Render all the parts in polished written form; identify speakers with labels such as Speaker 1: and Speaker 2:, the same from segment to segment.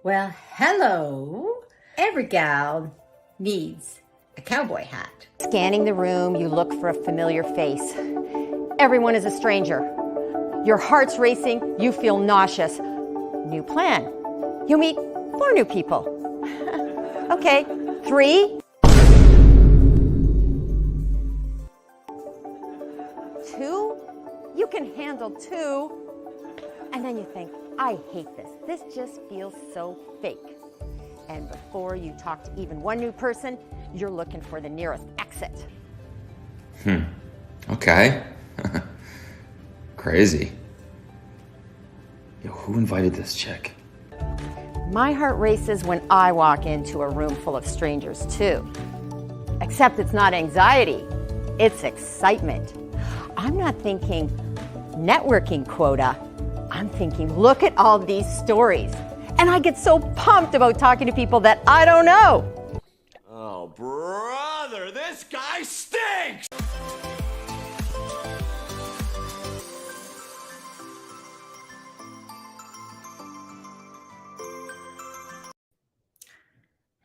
Speaker 1: Well, hello. Every gal needs a cowboy hat.
Speaker 2: Scanning the room, you look for a familiar face. Everyone is a stranger. Your heart's racing, you feel nauseous. New plan. You meet 4 new people. Okay, 3. 2. You can handle 2. And then you think, I hate this. This just feels so fake. And before you talk to even 1 new person, you're looking for the nearest exit.
Speaker 3: Okay. Crazy. Yo, who invited this chick?
Speaker 2: My heart races when I walk into a room full of strangers too. Except it's not anxiety, it's excitement. I'm not thinking networking quota. I'm thinking, look at all these stories. And I get so pumped about talking to people that I don't know.
Speaker 4: Oh, brother, this guy stinks!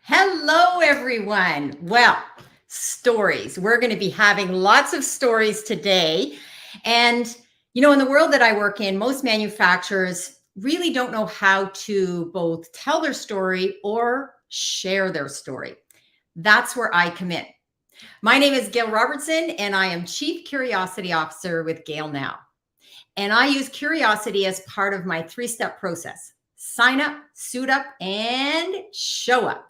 Speaker 1: Hello, everyone. Well, stories. We're going to be having lots of stories today. And, you know, in the world that I work in, most manufacturers really don't know how to both tell their story or share their story. That's where I come in. My name is Gail Robertson, and I am Chief Curiosity Officer with GailNow. And I use curiosity as part of my 3-step process: sign up, suit up, and show up.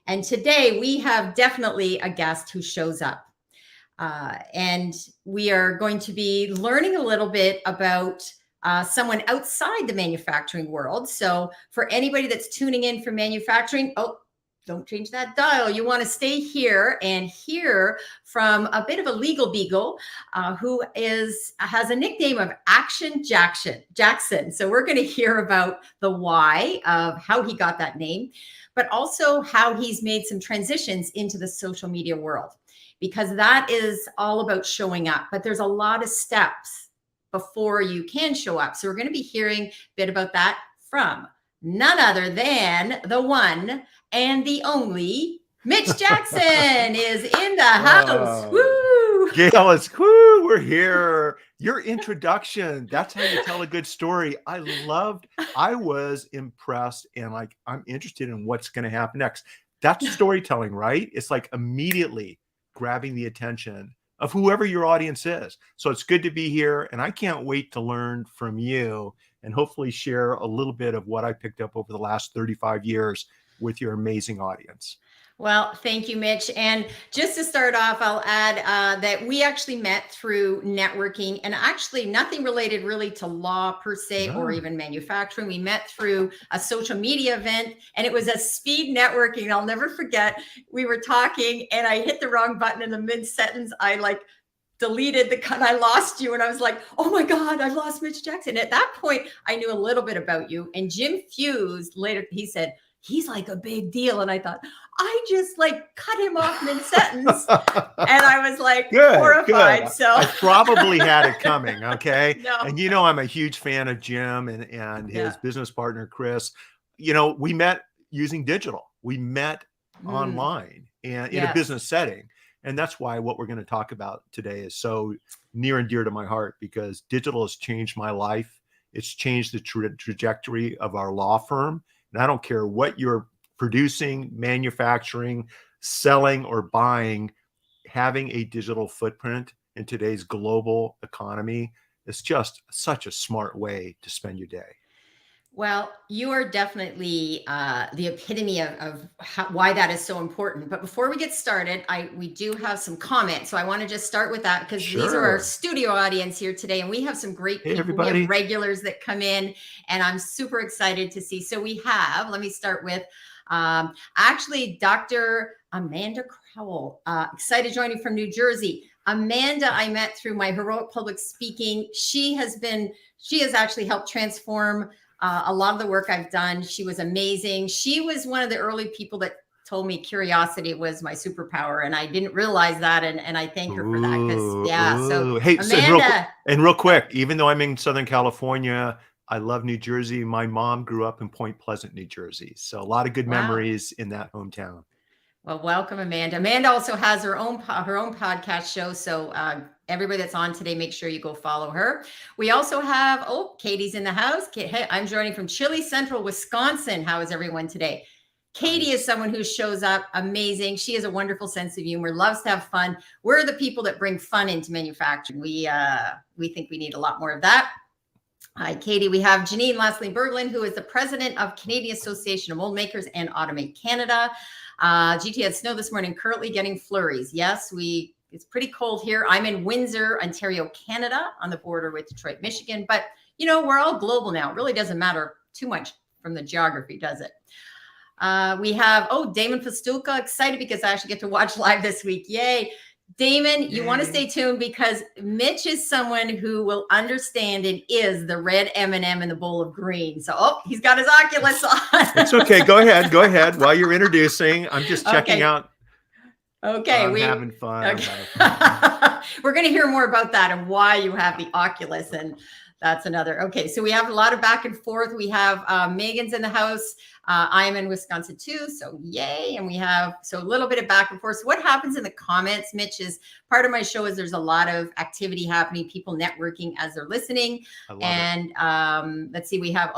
Speaker 1: And today we have definitely a guest who shows up. And we are going to be learning a little bit about someone outside the manufacturing world. So for anybody that's tuning in from manufacturing, don't change that dial. You want to stay here and hear from a bit of a legal beagle who has a nickname of Action Jackson. So we're going to hear about the why of how he got that name, but also how he's made some transitions into the social media world, because that is all about showing up. But there's a lot of steps before you can show up. So we're going to be hearing a bit about that from none other than the one and the only Mitch Jackson is in the house. Woo!
Speaker 5: Gail, we're here. Your introduction, that's how you tell a good story. I was impressed, and I'm interested in what's going to happen next. That's storytelling, right? It's like immediately grabbing the attention of whoever your audience is. So it's good to be here, and I can't wait to learn from you and hopefully share a little bit of what I picked up over the last 35 years with your amazing audience.
Speaker 1: Well, thank you, Mitch. And just to start off, I'll add that we actually met through networking, and actually nothing related really to law per se, or even manufacturing. We met through a social media event, and it was a speed networking. I'll never forget. We were talking and I hit the wrong button in the mid-sentence. I deleted I lost you. And I was like, oh my God, I lost Mitch Jackson. At that point, I knew a little bit about you. And Jim Fuse later, he said, he's like a big deal. And I thought, I just cut him off mid-sentence. And I was horrified.
Speaker 5: Good.
Speaker 1: So
Speaker 5: I probably had it coming. Okay.
Speaker 1: No.
Speaker 5: And I'm a huge fan of Jim and his business partner, Chris. We met using digital. We met online and in a business setting. And that's why what we're going to talk about today is so near and dear to my heart, because digital has changed my life. It's changed the trajectory of our law firm. And I don't care what you're producing, manufacturing, selling, or buying, having a digital footprint in today's global economy is just such a smart way to spend your day.
Speaker 1: Well, you are definitely the epitome of why that is so important. But before we get started, we do have some comments. So I want to just start with that, because these are our studio audience here today. And we have some great people.
Speaker 5: Everybody.
Speaker 1: We have regulars that come in, and I'm super excited to see. So we have, let me start with actually Dr. Amanda Crowell, excited joining from New Jersey. Amanda, I met through my heroic public speaking. She has actually helped transform a lot of the work I've done. She was amazing. She was one of the early people that told me curiosity was my superpower, and I didn't realize that. And I thank her for that. So
Speaker 5: Hey,
Speaker 1: Amanda,
Speaker 5: real quick, even though I'm in Southern California, I love New Jersey. My mom grew up in Point Pleasant, New Jersey. So a lot of good memories in that hometown.
Speaker 1: Well, welcome, Amanda. Amanda also has her own podcast show. So everybody that's on today, make sure you go follow her. We also have, Katie's in the house. Hey, I'm joining from Chile Central, Wisconsin. How is everyone today? Katie is someone who shows up amazing. She has a wonderful sense of humor, loves to have fun. We're the people that bring fun into manufacturing. We think we need a lot more of that. Hi, Katie. We have Janine Leslie-Berglund, who is the president of Canadian Association of Mold Makers and Automate Canada. GT had snow this morning, currently getting flurries. Yes, it's pretty cold here. I'm in Windsor, Ontario, Canada, on the border with Detroit, Michigan. But, we're all global now. It really doesn't matter too much from the geography, does it? We have, Damon Pastulka, excited because I actually get to watch live this week. Yay. Damon, you want to stay tuned because Mitch is someone who will understand and is the red M&M in the bowl of green. So, he's got his Oculus on.
Speaker 5: It's okay. Go ahead. While you're introducing, I'm just checking out.
Speaker 1: Okay.
Speaker 5: I'm having fun.
Speaker 1: Okay. We're going to hear more about that and why you have the Oculus. And that's another. Okay. So we have a lot of back and forth. We have Megan's in the house. I am in Wisconsin too. So yay. And we have, a little bit of back and forth. So what happens in the comments, Mitch, is part of my show is there's a lot of activity happening, people networking as they're listening. And let's see, we have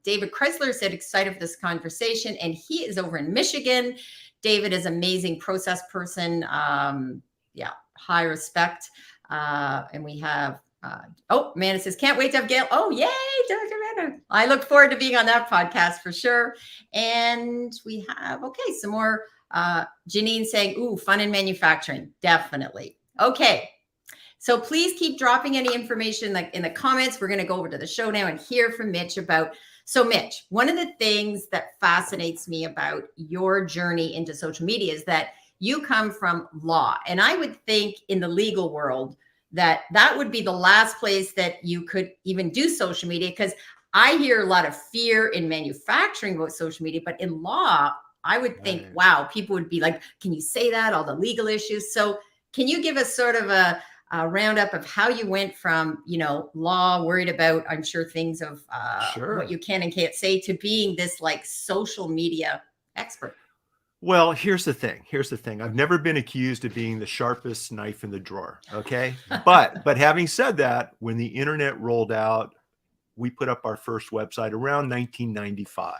Speaker 1: David Chrysler said, excited for this conversation. And he is over in Michigan. David is amazing process person. High respect. And we have, Amanda says, can't wait to have Gail. Oh, yay, Dr. Amanda. I look forward to being on that podcast for sure. And we have, some more, Janine saying, ooh, fun in manufacturing. Definitely. Okay. So please keep dropping any information like in the comments. We're going to go over to the show now and hear from Mitch about. So Mitch, one of the things that fascinates me about your journey into social media is that you come from law. And I would think in the legal world that would be the last place that you could even do social media, because I hear a lot of fear in manufacturing about social media, but in law, I would think, wow, people would be like, can you say that? All the legal issues. So can you give us sort of a roundup of how you went from, law, worried about, I'm sure, things of what you can and can't say, to being this like social media expert?
Speaker 5: Well, here's the thing. I've never been accused of being the sharpest knife in the drawer. Okay. But having said that, when the internet rolled out, we put up our first website around 1995.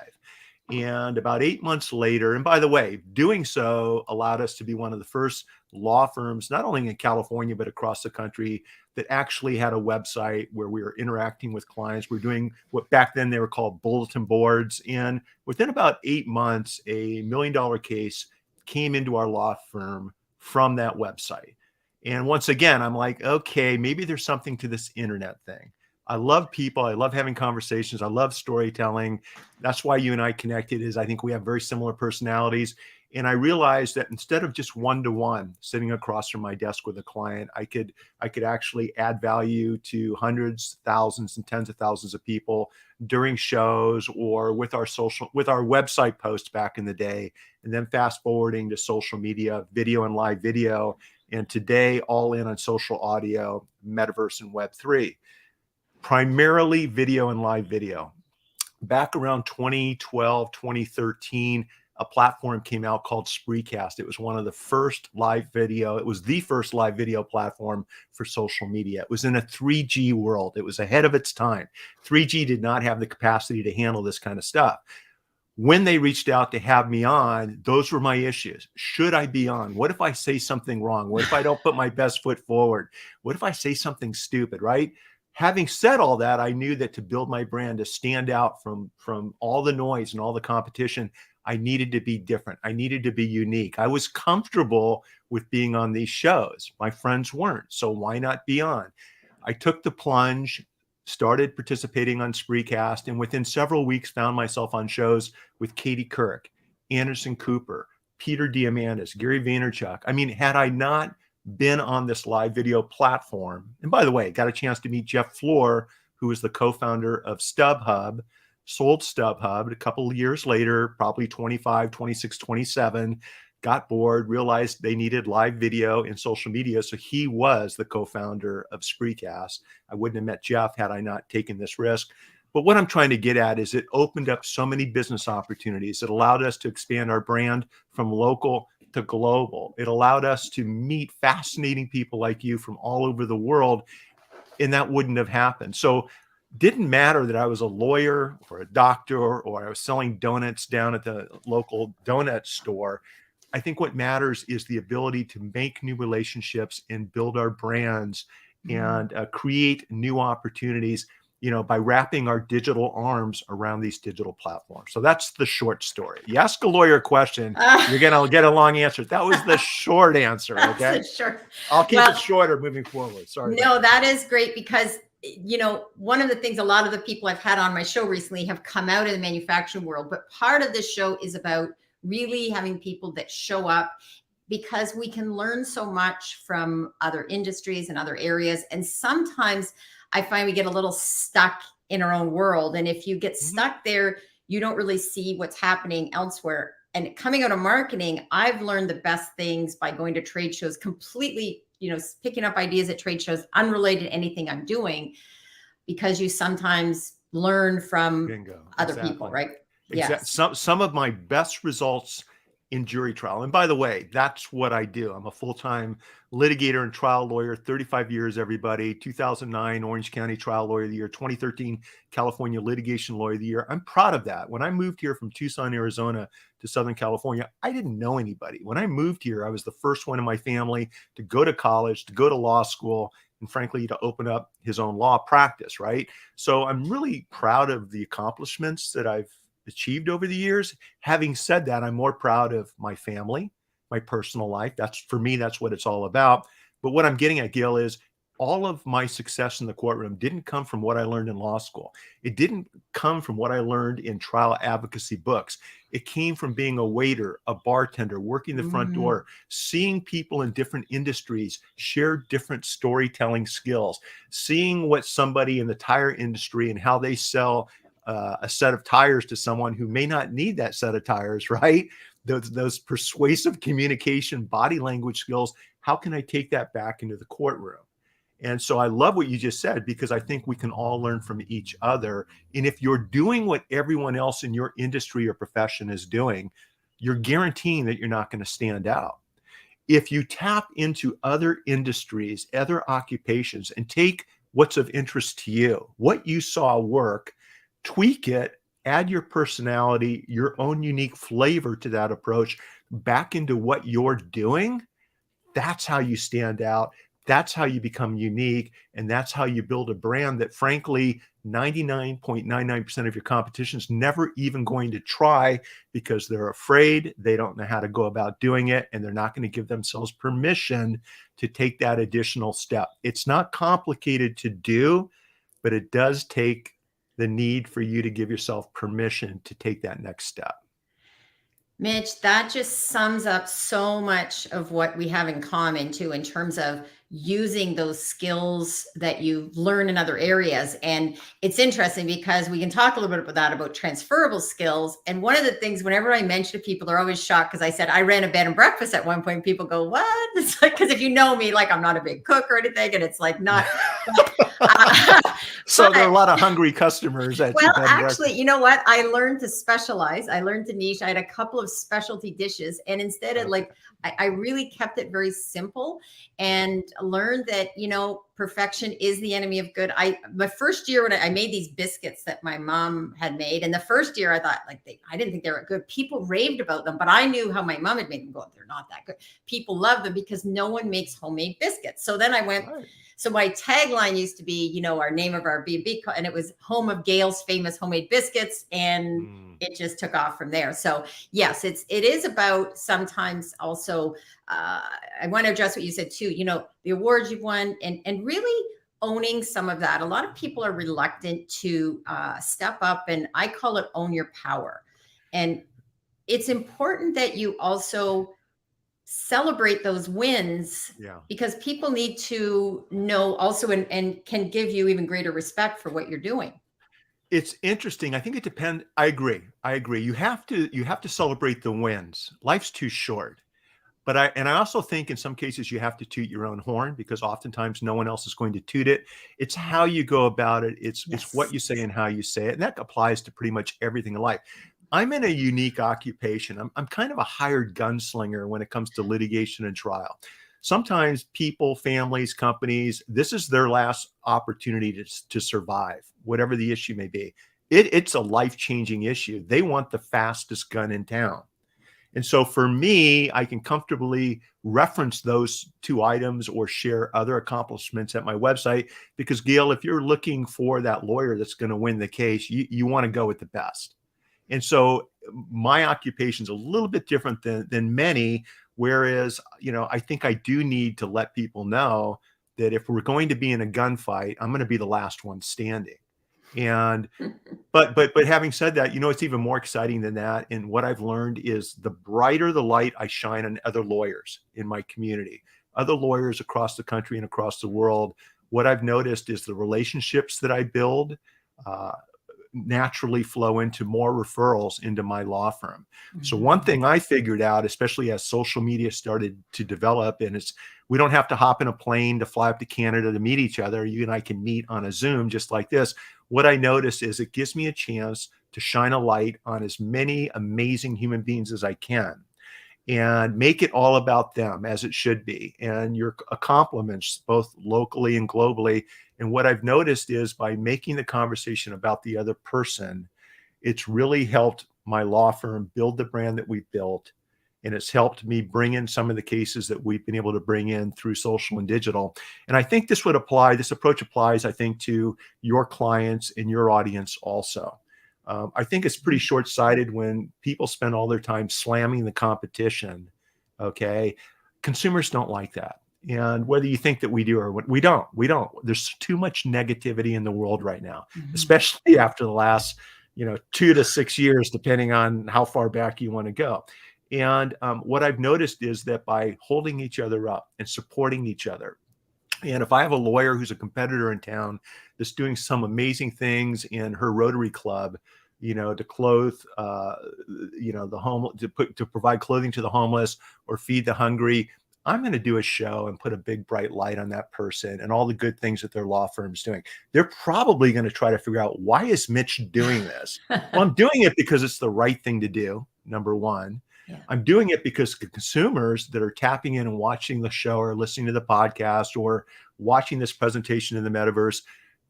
Speaker 5: And about 8 months later, and by the way, doing so allowed us to be one of the first law firms, not only in California, but across the country, that actually had a website where we were interacting with clients. We're doing what back then they were called bulletin boards. And within about 8 months, $1 million case came into our law firm from that website. And once again, I'm like, okay, maybe there's something to this internet thing. I love people. I love having conversations. I love storytelling. That's why you and I connected, is I think we have very similar personalities. And I realized that instead of just one-to-one sitting across from my desk with a client, I could actually add value to hundreds, thousands, and tens of thousands of people during shows or with our website posts back in the day, and then fast forwarding to social media, video and live video. And today, all in on social audio, Metaverse and Web3. Primarily video and live video. Back around 2012, 2013, a platform came out called Spreecast. It was one of the first live video. It was the first live video platform for social media. It was in a 3G world. It was ahead of its time. 3G did not have the capacity to handle this kind of stuff. When they reached out to have me on, those were my issues. Should I be on? What if I say something wrong? What if I don't put my best foot forward? What if I say something stupid, right? Having said all that, I knew that to build my brand, to stand out from all the noise and all the competition, I needed to be different. I needed to be unique. I was comfortable with being on these shows. My friends weren't, so why not be on? I took the plunge, started participating on Spreecast, and within several weeks found myself on shows with Katie Couric, Anderson Cooper, Peter Diamandis, Gary Vaynerchuk. I mean, had I not been on this live video platform, and by the way, got a chance to meet Jeff Floor, who is the co-founder of StubHub, sold StubHub a couple of years later, probably 25, 26, 27, got bored, realized they needed live video and social media. So he was the co-founder of Spreecast. I wouldn't have met Jeff had I not taken this risk. But what I'm trying to get at is it opened up so many business opportunities. It allowed us to expand our brand from local to global. It allowed us to meet fascinating people like you from all over the world, and that wouldn't have happened. So didn't matter that I was a lawyer or a doctor or I was selling donuts down at the local donut store. I think what matters is the ability to make new relationships and build our brands and create new opportunities, by wrapping our digital arms around these digital platforms. So that's the short story. You ask a lawyer a question, you're going to get a long answer. That was the short answer. Okay.
Speaker 1: Sure.
Speaker 5: I'll keep it shorter moving forward. Sorry.
Speaker 1: No, that is great because, one of the things a lot of the people I've had on my show recently have come out of the manufacturing world, but part of this show is about really having people that show up because we can learn so much from other industries and other areas. And sometimes I find we get a little stuck in our own world. And if you get stuck there, you don't really see what's happening elsewhere. And coming out of marketing, I've learned the best things by going to trade shows, completely, picking up ideas at trade shows, unrelated to anything I'm doing, because you sometimes learn from other people, right?
Speaker 5: Yes. Some of my best results in jury trial. And by the way, that's what I do. I'm a full-time litigator and trial lawyer, 35 years, everybody, 2009 Orange County Trial Lawyer of the Year, 2013 California Litigation Lawyer of the Year. I'm proud of that. When I moved here from Tucson, Arizona to Southern California, I didn't know anybody. When I moved here, I was the first one in my family to go to college, to go to law school, and frankly, to open up his own law practice, right? So I'm really proud of the accomplishments that I've achieved over the years. Having said that, I'm more proud of my family, my personal life. For me, that's what it's all about. But what I'm getting at, Gail, is all of my success in the courtroom didn't come from what I learned in law school. It didn't come from what I learned in trial advocacy books. It came from being a waiter, a bartender, working the front door, seeing people in different industries share different storytelling skills, seeing what somebody in the tire industry and how they sell a set of tires to someone who may not need that set of tires, right? Those persuasive communication, body language skills. How can I take that back into the courtroom? And so I love what you just said, because I think we can all learn from each other. And if you're doing what everyone else in your industry or profession is doing, you're guaranteeing that you're not going to stand out. If you tap into other industries, other occupations, and take what's of interest to you, what you saw work, tweak it, add your personality, your own unique flavor to that approach back into what you're doing, that's how you stand out. That's how you become unique. And that's how you build a brand that, frankly, 99.99% of your competition is never even going to try, because they're afraid, they don't know how to go about doing it, and they're not going to give themselves permission to take that additional step. It's not complicated to do, but it does take the need for you to give yourself permission to take that next step.
Speaker 1: Mitch, that just sums up so much of what we have in common too, in terms of using those skills that you learn in other areas. And it's interesting because we can talk a little bit about that, about transferable skills. And one of the things, whenever I mention to people, they're always shocked, because I said I ran a bed and breakfast at one point. People go, what? It's like, because if you know me, like, I'm not a big cook or anything, and it's like not.
Speaker 5: So there are a lot of hungry customers at your bed and
Speaker 1: actually, you know what? I learned to specialize. I learned to niche. I had a couple of specialty dishes, and instead of I really kept it very simple and learned that, perfection is the enemy of good. My first year when I made these biscuits that my mom had made, and the first year I thought I didn't think they were good. People raved about them, but I knew how my mom had made them. Go, they're not that good. People love them because no one makes homemade biscuits. So then I went. Right. So my tagline used to be, our name of our B&B, and it was home of Gail's famous homemade biscuits. And it just took off from there. So yes, it is about sometimes also, I want to address what you said too, the awards you've won and really owning some of that. A lot of people are reluctant to step up, and I call it own your power. And it's important that you also celebrate those wins, because people need to know also and can give you even greater respect for what you're doing.
Speaker 5: It's interesting. I think it depends. I agree. You have to celebrate the wins. Life's too short. But I also think in some cases you have to toot your own horn, because oftentimes no one else is going to toot it. It's how you go about it. It's what you say and how you say it. And that applies to pretty much everything in life. I'm in a unique occupation. I'm kind of a hired gunslinger when it comes to litigation and trial. Sometimes people, families, companies, this is their last opportunity to survive, whatever the issue may be. It's a life-changing issue. They want the fastest gun in town. And so for me, I can comfortably reference those two items or share other accomplishments at my website, because Gail, if you're looking for that lawyer that's going to win the case, you want to go with the best. And so my occupation is a little bit different than many, whereas, I think I do need to let people know that if we're going to be in a gunfight, I'm going to be the last one standing. And but having said that, it's even more exciting than that. And what I've learned is the brighter the light I shine on other lawyers in my community, other lawyers across the country and across the world, what I've noticed is the relationships that I build naturally flow into more referrals into my law firm. So one thing I figured out, especially as social media started to develop, and we don't have to hop in a plane to fly up to Canada to meet each other. You and I can meet on a Zoom just like this. What I notice is it gives me a chance to shine a light on as many amazing human beings as I can and make it all about them, as it should be, and your accomplishments both locally and globally. And what I've noticed is by making the conversation about the other person, it's really helped my law firm build the brand that we've built. And it's helped me bring in some of the cases that we've been able to bring in through social and digital. And I think this approach applies, I think, to your clients and your audience also. I think it's pretty short-sighted when people spend all their time slamming the competition. Okay. Consumers don't like that. And whether you think that we do or we don't. There's too much negativity in the world right now, especially after the last, 2 to 6 years, depending on how far back you want to go. And what I've noticed is that by holding each other up and supporting each other, and if I have a lawyer who's a competitor in town that's doing some amazing things in her Rotary Club, to clothe, the homeless, to provide clothing to the homeless or feed the hungry, I'm going to do a show and put a big bright light on that person and all the good things that their law firm's doing. They're probably going to try to figure out, why is Mitch doing this? Well, I'm doing it because it's the right thing to do, number one. Yeah. I'm doing it because the consumers that are tapping in and watching the show or listening to the podcast or watching this presentation in the metaverse,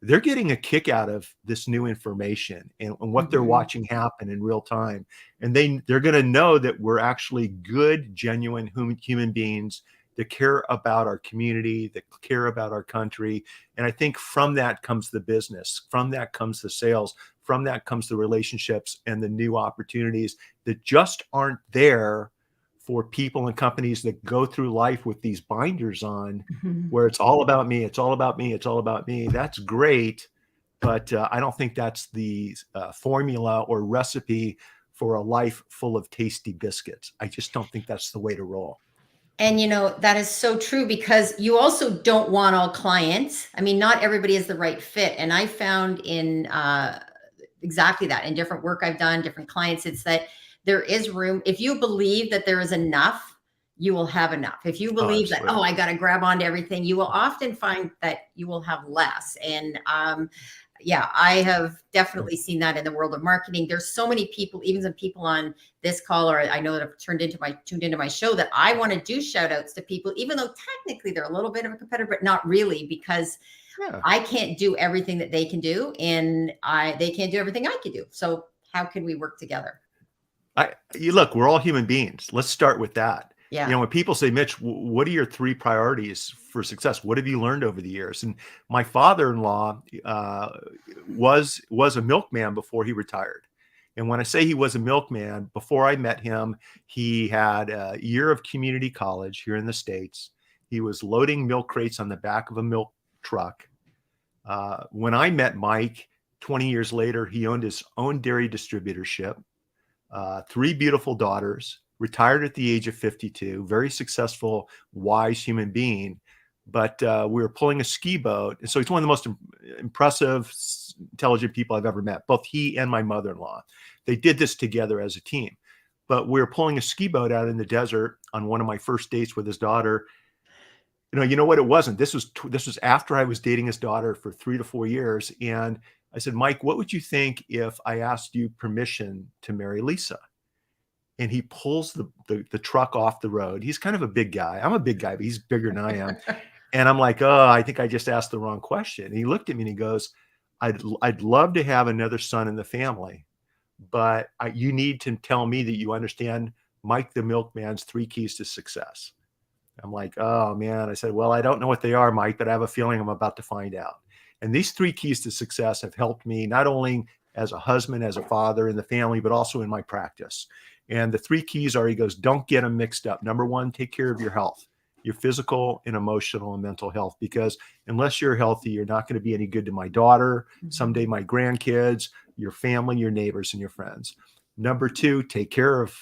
Speaker 5: they're getting a kick out of this new information and what they're watching happen in real time. And they're going to know that we're actually good, genuine human beings that care about our community, that care about our country. And I think from that comes the business, from that comes the sales, from that comes the relationships and the new opportunities that just aren't there for people and companies that go through life with these binders on, where it's all about me, it's all about me, it's all about me. That's great, but I don't think that's the formula or recipe for a life full of tasty biscuits. I just don't think that's the way to roll.
Speaker 1: And that is so true, because you also don't want all clients. I mean, not everybody is the right fit. And I found in exactly that in different work I've done, different clients, it's that there is room. If you believe that there is enough, you will have enough. If you believe that, I got to grab onto everything, you will often find that you will have less. And I have definitely seen that in the world of marketing. There's so many people, even some people on this call, or I know that have tuned into my show, that I want to do shout outs to people, even though technically they're a little bit of a competitor, but not really, because I can't do everything that they can do, and they can't do everything I can do. So how can we work together?
Speaker 5: Look, we're all human beings. Let's start with that.
Speaker 1: Yeah.
Speaker 5: When people say, Mitch, what are your 3 priorities for success? What have you learned over the years? And my father-in-law was a milkman before he retired. And when I say he was a milkman, before I met him, he had a year of community college here in the States. He was loading milk crates on the back of a milk truck. When I met Mike 20 years later, he owned his own dairy distributorship. 3 beautiful daughters, retired at the age of 52, very successful, wise human being. But we were pulling a ski boat. And so he's one of the most impressive, intelligent people I've ever met, both he and my mother-in-law. They did this together as a team. but we were pulling a ski boat out in the desert on one of my first dates with his daughter. You know what? It wasn't. This was after I was dating his daughter for 3 to 4 years. And I said, Mike, what would you think if I asked you permission to marry Lisa? And he pulls the truck off the road. He's kind of a big guy. I'm a big guy, but he's bigger than I am. And I'm like, oh, I think I just asked the wrong question. And he looked at me and he goes, I'd love to have another son in the family, but you need to tell me that you understand Mike the Milkman's 3 keys to success. I'm like, oh man. I said, well, I don't know what they are, Mike, but I have a feeling I'm about to find out. And these 3 keys to success have helped me not only as a husband, as a father in the family, but also in my practice. And the 3 keys are, he goes, don't get them mixed up. Number 1, take care of your health, your physical and emotional and mental health, because unless you're healthy, you're not going to be any good to my daughter, someday my grandkids, your family, your neighbors, and your friends. Number 2, take care of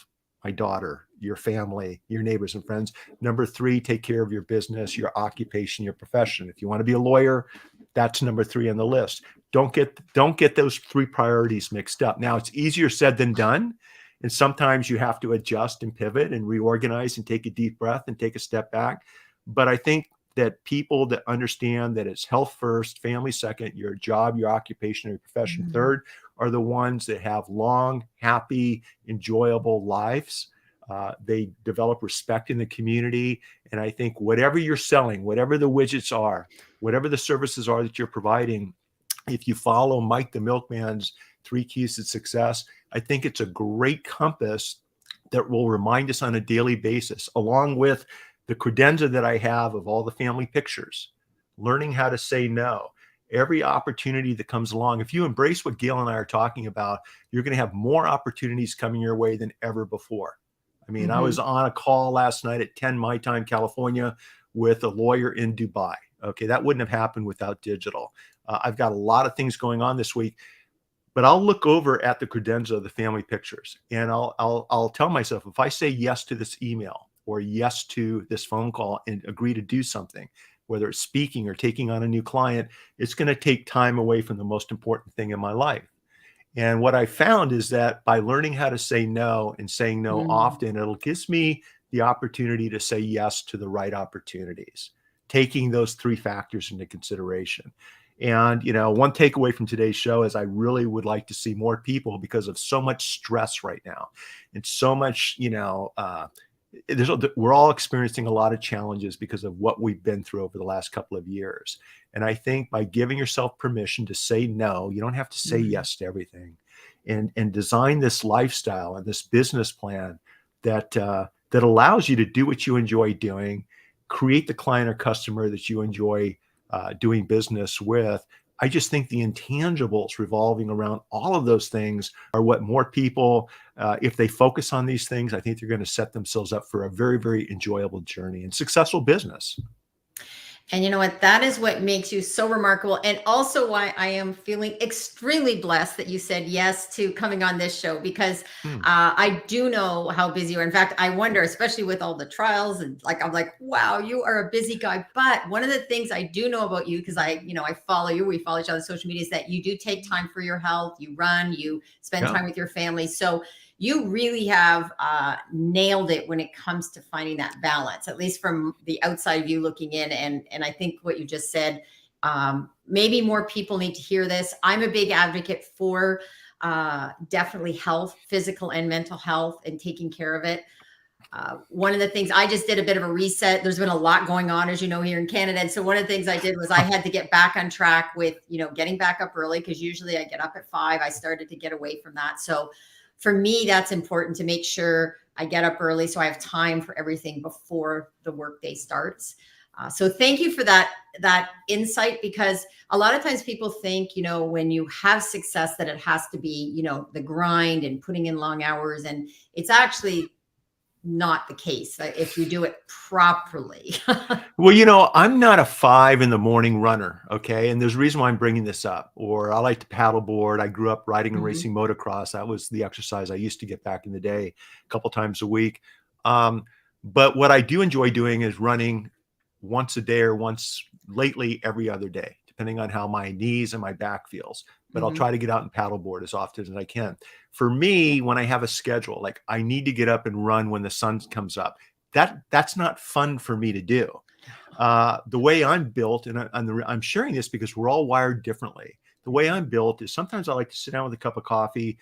Speaker 5: my daughter, your family, your neighbors and friends. Number 3, take care of your business, your occupation, your profession. If you want to be a lawyer, that's number 3 on the list. Don't get those 3 priorities mixed up. Now, it's easier said than done. And sometimes you have to adjust and pivot and reorganize and take a deep breath and take a step back. But I think that people that understand that it's health first, family second, your job, your occupation, or your profession third, are the ones that have long, happy, enjoyable lives. They develop respect in the community. And I think whatever you're selling, whatever the widgets are, whatever the services are that you're providing, if you follow Mike the Milkman's 3 keys to success, I think it's a great compass that will remind us on a daily basis, along with the credenza that I have of all the family pictures, learning how to say no. Every opportunity that comes along, if you embrace what Gail and I are talking about, you're going to have more opportunities coming your way than ever before. I mean, I was on a call last night at 10 my time, California, with a lawyer in Dubai. Okay, that wouldn't have happened without digital. I've got a lot of things going on this week. But I'll look over at the credenza of the family pictures, and I'll tell myself, if I say yes to this email or yes to this phone call and agree to do something, whether it's speaking or taking on a new client, it's going to take time away from the most important thing in my life. And what I found is that by learning how to say no and saying no often, it'll gives me the opportunity to say yes to the right opportunities, taking those 3 factors into consideration. And, one takeaway from today's show is I really would like to see more people, because of so much stress right now and so much, we're all experiencing a lot of challenges because of what we've been through over the last couple of years. And I think by giving yourself permission to say no, you don't have to say yes to everything, and design this lifestyle and this business plan that allows you to do what you enjoy doing, create the client or customer that you enjoy doing business with. I just think the intangibles revolving around all of those things are what more people, if they focus on these things, I think they're going to set themselves up for a very, very enjoyable journey and successful business.
Speaker 1: And you know what? That is what makes you so remarkable. And also why I am feeling extremely blessed that you said yes to coming on this show, because I do know how busy you are. In fact, I wonder, especially with all the trials, and I'm like, wow, you are a busy guy. But one of the things I do know about you, because I follow you, we follow each other on social media, is that you do take time for your health. You run, you spend time with your family. So you really have nailed it when it comes to finding that balance, at least from the outside view looking in. And I think what you just said, maybe more people need to hear this. I'm a big advocate for definitely health, physical and mental health, and taking care of it. One of the things, I just did a bit of a reset. There's been a lot going on, as you know, here in Canada. And so one of the things I did was I had to get back on track with, getting back up early, because usually I get up at 5. I started to get away from that. So for me, that's important to make sure I get up early so I have time for everything before the workday starts. So thank you for that insight, because a lot of times people think, when you have success, that it has to be, the grind and putting in long hours. And it's actually not the case if you do it properly.
Speaker 5: Well, I'm not a 5 a.m. runner. Okay. And there's a reason why I'm bringing this up. Or I like to paddleboard. I grew up riding and racing motocross. That was the exercise I used to get back in the day, a couple times a week. But what I do enjoy doing is running once a day, or lately every other day, depending on how my knees and my back feels. But I'll try to get out and paddleboard as often as I can. For me, when I have a schedule, like I need to get up and run when the sun comes up, that's not fun for me to do. The way I'm built, and I'm sharing this because we're all wired differently. The way I'm built is sometimes I like to sit down with a cup of coffee,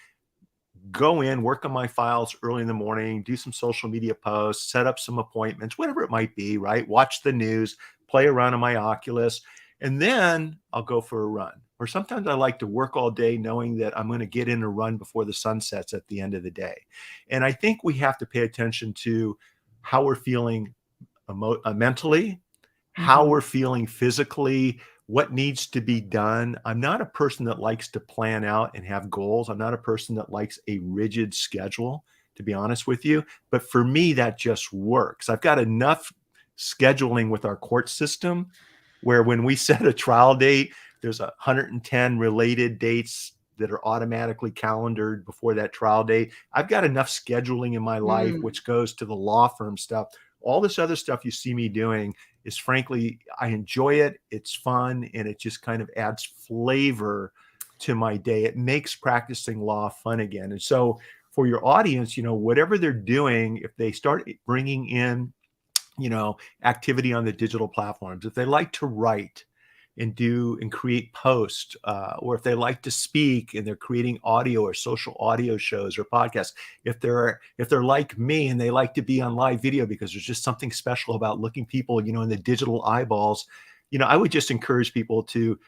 Speaker 5: go in, work on my files early in the morning, do some social media posts, set up some appointments, whatever it might be, right? Watch the news, play around on my Oculus, and then I'll go for a run. Or sometimes I like to work all day knowing that I'm going to get in a run before the sun sets at the end of the day. And I think we have to pay attention to how we're feeling mentally, how we're feeling physically, what needs to be done. I'm not a person that likes to plan out and have goals. I'm not a person that likes a rigid schedule, to be honest with you. But for me, that just works. I've got enough scheduling with our court system where when we set a trial date, there's 110 related dates that are automatically calendared before that trial date. I've got enough scheduling in my life, which goes to the law firm stuff. All this other stuff you see me doing is, frankly, I enjoy it. It's fun, and it just kind of adds flavor to my day. It makes practicing law fun again. And so for your audience, whatever they're doing, if they start bringing in, activity on the digital platforms, if they like to write and do and create posts, or if they like to speak and they're creating audio or social audio shows or podcasts, if they're like me and they like to be on live video because there's just something special about looking people, in the digital eyeballs, I would just encourage people to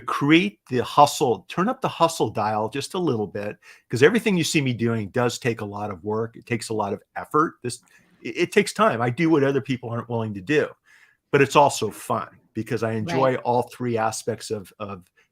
Speaker 5: create the hustle, turn up the hustle dial just a little bit, because everything you see me doing does take a lot of work. It takes a lot of effort. It takes time. I do what other people aren't willing to do, but it's also fun because I enjoy all three aspects of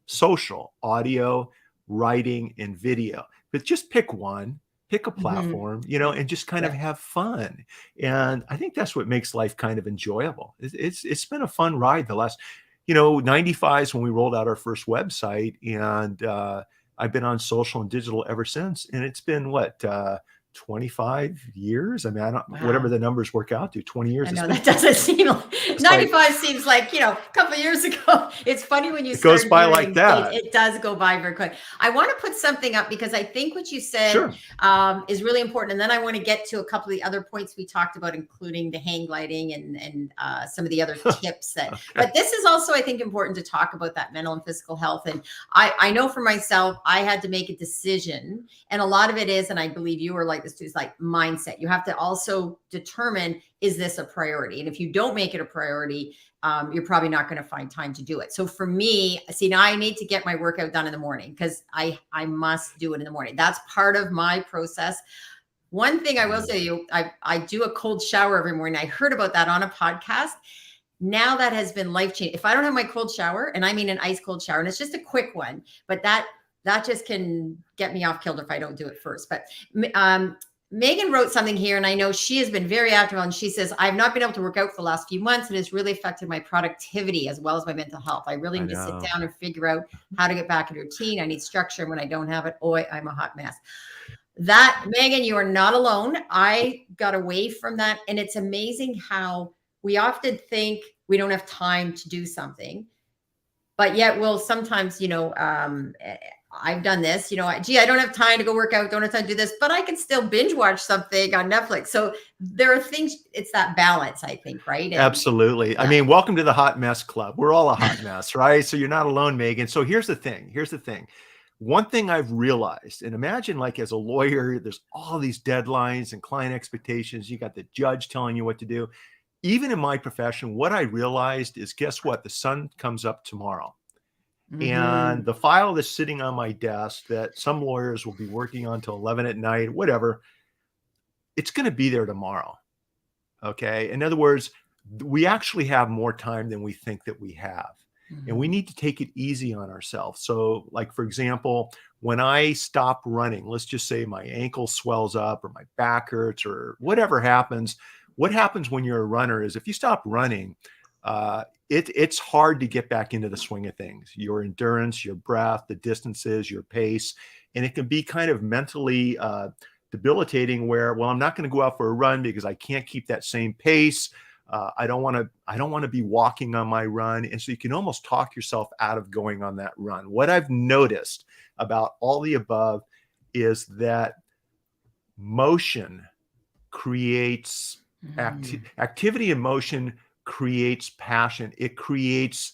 Speaker 5: social, audio, writing, and video. But just pick one, pick a platform, and just kind of have fun. And I think that's what makes life kind of enjoyable. It's been a fun ride the last, 95 is when we rolled out our first website, and I've been on social and digital ever since. And it's been 25 years. I mean, whatever the numbers work out to, 20 years.
Speaker 1: I know that doesn't seem like 95 seems like, a couple of years ago. It's funny when you
Speaker 5: it goes by like that.
Speaker 1: It does go by very quick. I want to put something up because I think what you said is really important. And then I want to get to a couple of the other points we talked about, including the hang gliding and some of the other tips but this is also, I think, important to talk about that mental and physical health. And I know for myself, I had to make a decision, and a lot of it is, and I believe you were like this too, is like mindset. You have to also determine, is this a priority? And if you don't make it a priority, you're probably not going to find time to do it. So for me, now I need to get my workout done in the morning because I must do it in the morning. That's part of my process. One thing I will say, I do a cold shower every morning. I heard about that on a podcast. Now that has been life-changing. If I don't have my cold shower, and I mean an ice cold shower, and it's just a quick one, but that just can get me off kilter if I don't do it first. But Megan wrote something here, and I know she has been very active on. She says, I've not been able to work out for the last few months, and it's really affected my productivity as well as my mental health. I really need to sit down and figure out how to get back in routine. I need structure. And when I don't have it, I'm a hot mess. That, Megan, you are not alone. I got away from that. And it's amazing how we often think we don't have time to do something, but yet we'll sometimes, I've done this, gee, I don't have time to go work out, don't have time to do this, but I can still binge watch something on Netflix. So there are things, it's that balance, I think, right? And,
Speaker 5: absolutely. I mean, welcome to the hot mess club. We're all a hot mess, right? So you're not alone, Megan. So here's the thing. One thing I've realized, and imagine like as a lawyer, there's all these deadlines and client expectations. You got the judge telling you what to do. Even in my profession, what I realized is, guess what? The sun comes up tomorrow. And the file that's sitting on my desk that some lawyers will be working on till 11 at night, whatever, it's going to be there tomorrow. Okay. In other words, we actually have more time than we think that we have. And we need to take it easy on ourselves. So like, for example, when I stop running, let's just say my ankle swells up or my back hurts or whatever happens. What happens when you're a runner is if you stop running, it's hard to get back into the swing of things. Your endurance, your breath, the distances, your pace, and it can be kind of mentally debilitating where, well, I'm not going to go out for a run because I can't keep that same pace. I don't want to be walking on my run. And so you can almost talk yourself out of going on that run. What I've noticed about all the above is that motion creates activity, and motion creates passion. It creates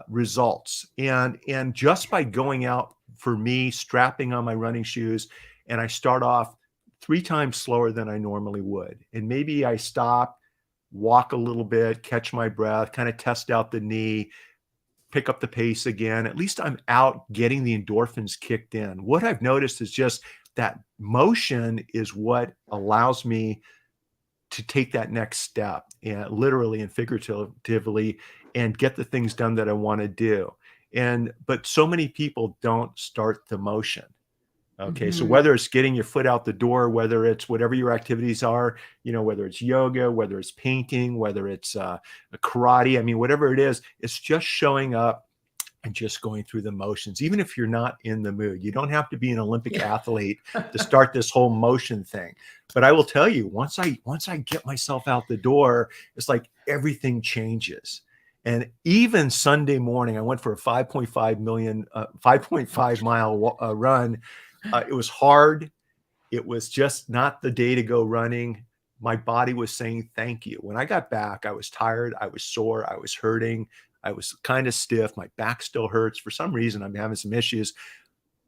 Speaker 5: results. And just by going out, for me, strapping on my running shoes, and I start off 3 times slower than I normally would. And maybe I stop, walk a little bit, catch my breath, kind of test out the knee, pick up the pace again. At least I'm out getting the endorphins kicked in. What I've noticed is just that motion is what allows me to take that next step, and literally and figuratively, and get the things done that I want to do. But so many people don't start the motion. Okay. So whether it's getting your foot out the door, whether it's whatever your activities are, whether it's yoga, whether it's painting, whether it's a karate, I mean, whatever it is, it's just showing up and just going through the motions. Even if you're not in the mood, you don't have to be an Olympic athlete to start this whole motion thing. But I will tell you, once I get myself out the door, it's like everything changes. And even Sunday morning, I went for a 5.5 mile run. It was hard. It was just not the day to go running. My body was saying thank you. When I got back, I was tired. I was sore. I was hurting. I was kind of stiff. My back still hurts. For some reason, I'm having some issues.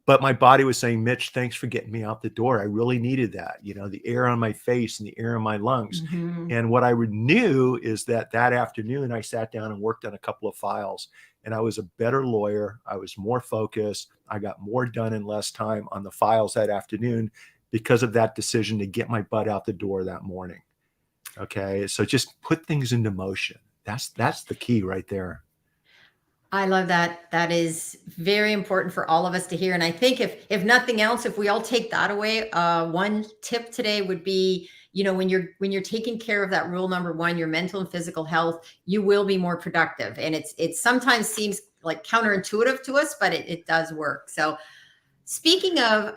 Speaker 5: But my body was saying, Mitch, thanks for getting me out the door. I really needed that, the air on my face and the air in my lungs. And what I knew is that afternoon, I sat down and worked on a couple of files, and I was a better lawyer. I was more focused. I got more done in less time on the files that afternoon because of that decision to get my butt out the door that morning. Okay. So just put things into motion. That's the key right there.
Speaker 1: I love that. That is very important for all of us to hear. And I think if nothing else, if we all take that away, one tip today would be, when you're taking care of that rule number 1, your mental and physical health, you will be more productive. And it sometimes seems like counterintuitive to us, but it does work. So speaking of,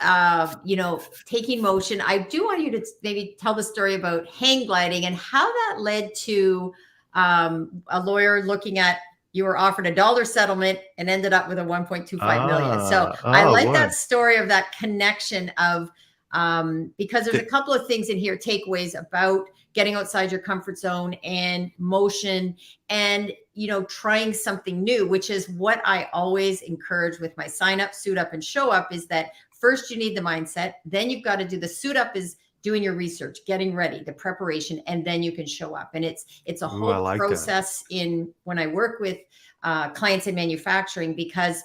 Speaker 1: taking motion, I do want you to maybe tell the story about hang gliding and how that led to a lawyer looking at, you were offered a $1 settlement and ended up with a 1.25 million. So I like that story of that connection of, because there's a couple of things in here, takeaways about getting outside your comfort zone and motion and, trying something new, which is what I always encourage with my sign up, suit up, and show up, is that first you need the mindset. Then you've got to do the suit up is doing your research, getting ready, the preparation, and then you can show up. And it's a whole process when I work with clients in manufacturing, because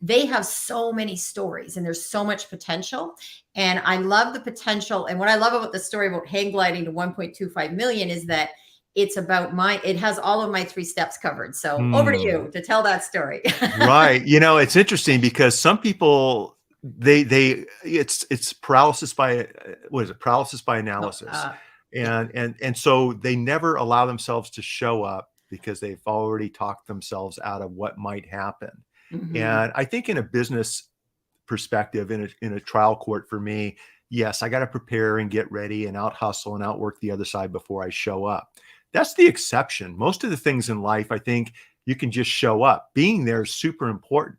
Speaker 1: they have so many stories and there's so much potential. And I love the potential. And what I love about the story about hang gliding to 1.25 million is that it has all of my 3 steps covered. So over to you to tell that story.
Speaker 5: Right. It's interesting because some people, it's paralysis by analysis. And so they never allow themselves to show up because they've already talked themselves out of what might happen. And I think in a business perspective, in a trial court for me, yes, I got to prepare and get ready and out hustle and outwork the other side before I show up. That's the exception. Most of the things in life, I think you can just show up. Being there is super important.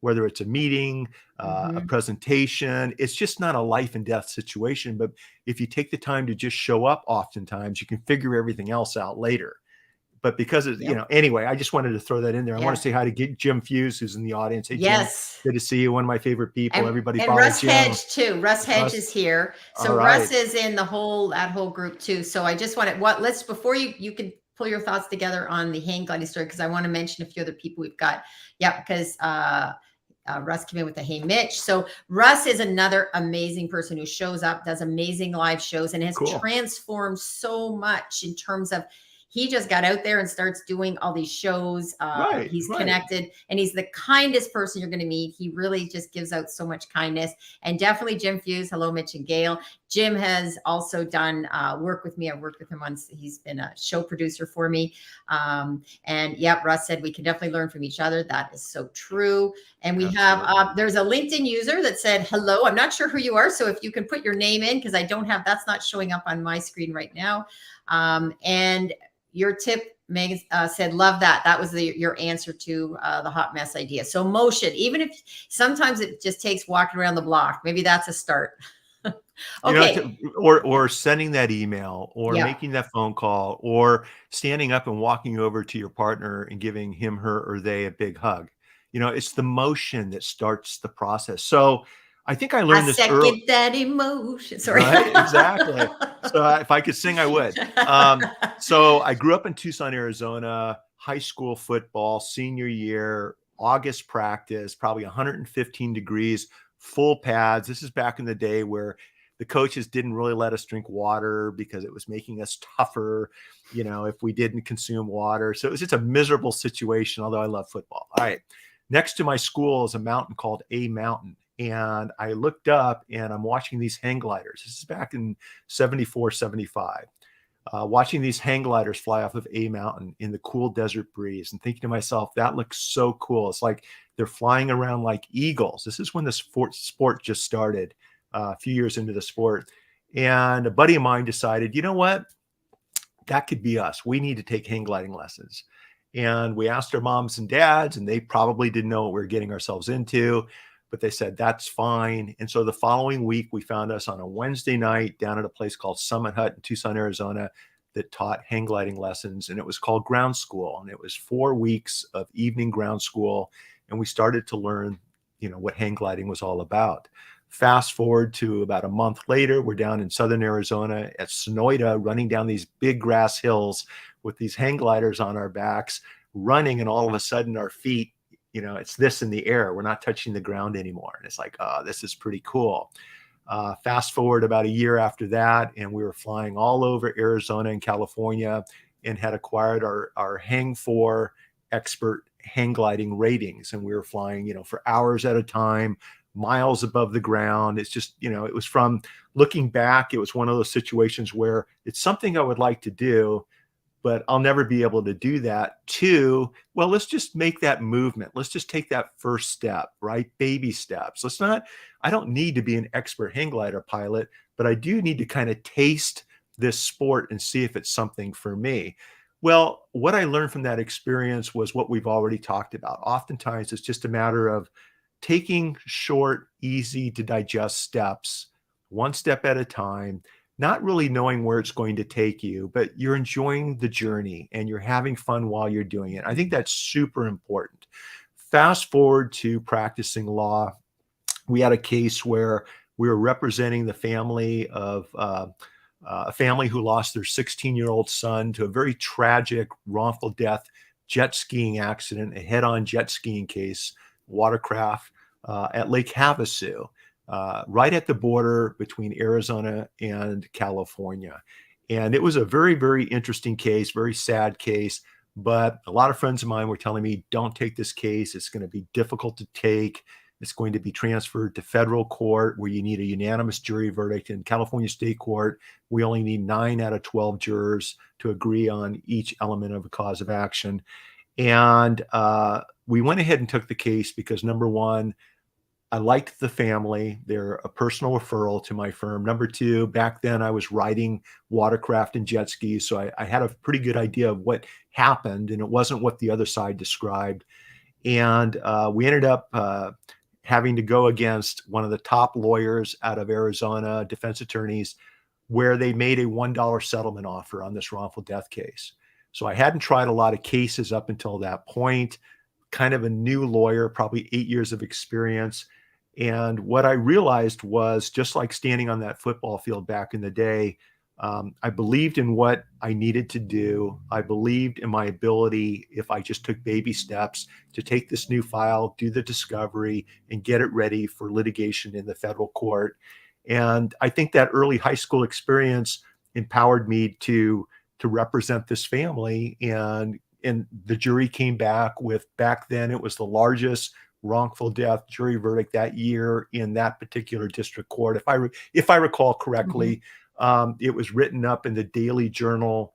Speaker 5: Whether it's a meeting, a presentation, it's just not a life and death situation. But if you take the time to just show up, oftentimes you can figure everything else out later. But because anyway, I just wanted to throw that in there. I want to say hi to Jim Fuse, who's in the audience. Hey, yes. Jim, good to see you. One of my favorite people. Everybody follows
Speaker 1: Russ
Speaker 5: Jim.
Speaker 1: Hedge too. Russ Hedge is here. So Russ is in that whole group too. So I just want to, before you can pull your thoughts together on the hang gliding story, because I want to mention a few other people we've got. Yeah, because Russ came in with the Hey Mitch. So Russ is another amazing person who shows up, does amazing live shows, and has transformed so much in terms of, he just got out there and starts doing all these shows. He's connected, and he's the kindest person you're going to meet. He really just gives out so much kindness. And definitely Jim Fuse. Hello, Mitch and Gail. Jim has also done work with me. I've worked with him once. He's been a show producer for me. Russ said we can definitely learn from each other. That is so true. And we have, there's a LinkedIn user that said, hello. I'm not sure who you are. So if you can put your name in, because that's not showing up on my screen right now. And your tip, Megan, said, love that. That was your answer to the hot mess idea. So motion, even if sometimes it just takes walking around the block, maybe that's a start. Okay.
Speaker 5: Or sending that email, or
Speaker 1: Yeah.
Speaker 5: making that phone call, or standing up and walking over to your partner and giving him, her, or they a big hug. It's the motion that starts the process. So I think I learned this early.
Speaker 1: Second that emotion. Sorry.
Speaker 5: Right? Exactly. So if I could sing, I would. So I grew up in Tucson, Arizona, high school football, senior year, August practice, probably 115 degrees, full pads. This is back in the day where the coaches didn't really let us drink water because it was making us tougher, if we didn't consume water. So it was just a miserable situation, although I love football. All right. Next to my school is a mountain called A Mountain. And I looked up and I'm watching these hang gliders. This is back in 74, 75. Watching these hang gliders fly off of A Mountain in the cool desert breeze and thinking to myself, that looks so cool. It's like they're flying around like eagles. This is when the sport just started, a few years into the sport. And a buddy of mine decided, you know what? That could be us. We need to take hang gliding lessons. And we asked our moms and dads, and they probably didn't know what we were getting ourselves into, but they said, that's fine. And so the following week, we found us on a Wednesday night down at a place called Summit Hut in Tucson, Arizona, that taught hang gliding lessons. And it was called ground school. And it was 4 weeks of evening ground school. And we started to learn, what hang gliding was all about. Fast forward to about a month later, we're down in Southern Arizona at Sonoyta, running down these big grass hills with these hang gliders on our backs, running. And all of a sudden our feet, it's this in the air. We're not touching the ground anymore. And it's like, oh, this is pretty cool. Fast forward about a year after that, and we were flying all over Arizona and California and had acquired our Hang 4 expert hang gliding ratings. And we were flying, for hours at a time, miles above the ground. It's just, it was, from looking back, it was one of those situations where it's something I would like to do, but I'll never be able to do that. To, well, let's just make that movement. Let's just take that first step, right? Baby steps. I don't need to be an expert hang glider pilot, but I do need to kind of taste this sport and see if it's something for me. Well, what I learned from that experience was what we've already talked about. Oftentimes, it's just a matter of taking short, easy to digest steps, one step at a time, not really knowing where it's going to take you, but you're enjoying the journey and you're having fun while you're doing it. I think that's super important. Fast forward to practicing law. We had a case where we were representing the family of a family who lost their 16-year-old son to a very tragic, wrongful death jet skiing accident, a head-on jet skiing case, watercraft at Lake Havasu, right at the border between Arizona and California. And it was a very, very interesting case, very sad case. But a lot of friends of mine were telling me, don't take this case. It's going to be difficult to take. It's going to be transferred to federal court where you need a unanimous jury verdict. In California State Court, we only need 9 out of 12 jurors to agree on each element of a cause of action. And we went ahead and took the case because, number one, I liked the family. They're a personal referral to my firm. Number two, back then I was riding watercraft and jet skis, so I had a pretty good idea of what happened, and it wasn't what the other side described. And we ended up having to go against one of the top lawyers out of Arizona, defense attorneys, where they made a $1 settlement offer on this wrongful death case. So I hadn't tried a lot of cases up until that point, kind of a new lawyer, probably 8 years of experience. And what I realized was, just like standing on that football field back in the day, I believed in what I needed to do. I believed in my ability, if I just took baby steps, to take this new file, do the discovery, and get it ready for litigation in the federal court. And I think that early high school experience empowered me to represent this family. And the jury came back with, back then it was the largest wrongful death jury verdict that year in that particular district court. If I recall correctly, it was written up in the Daily Journal,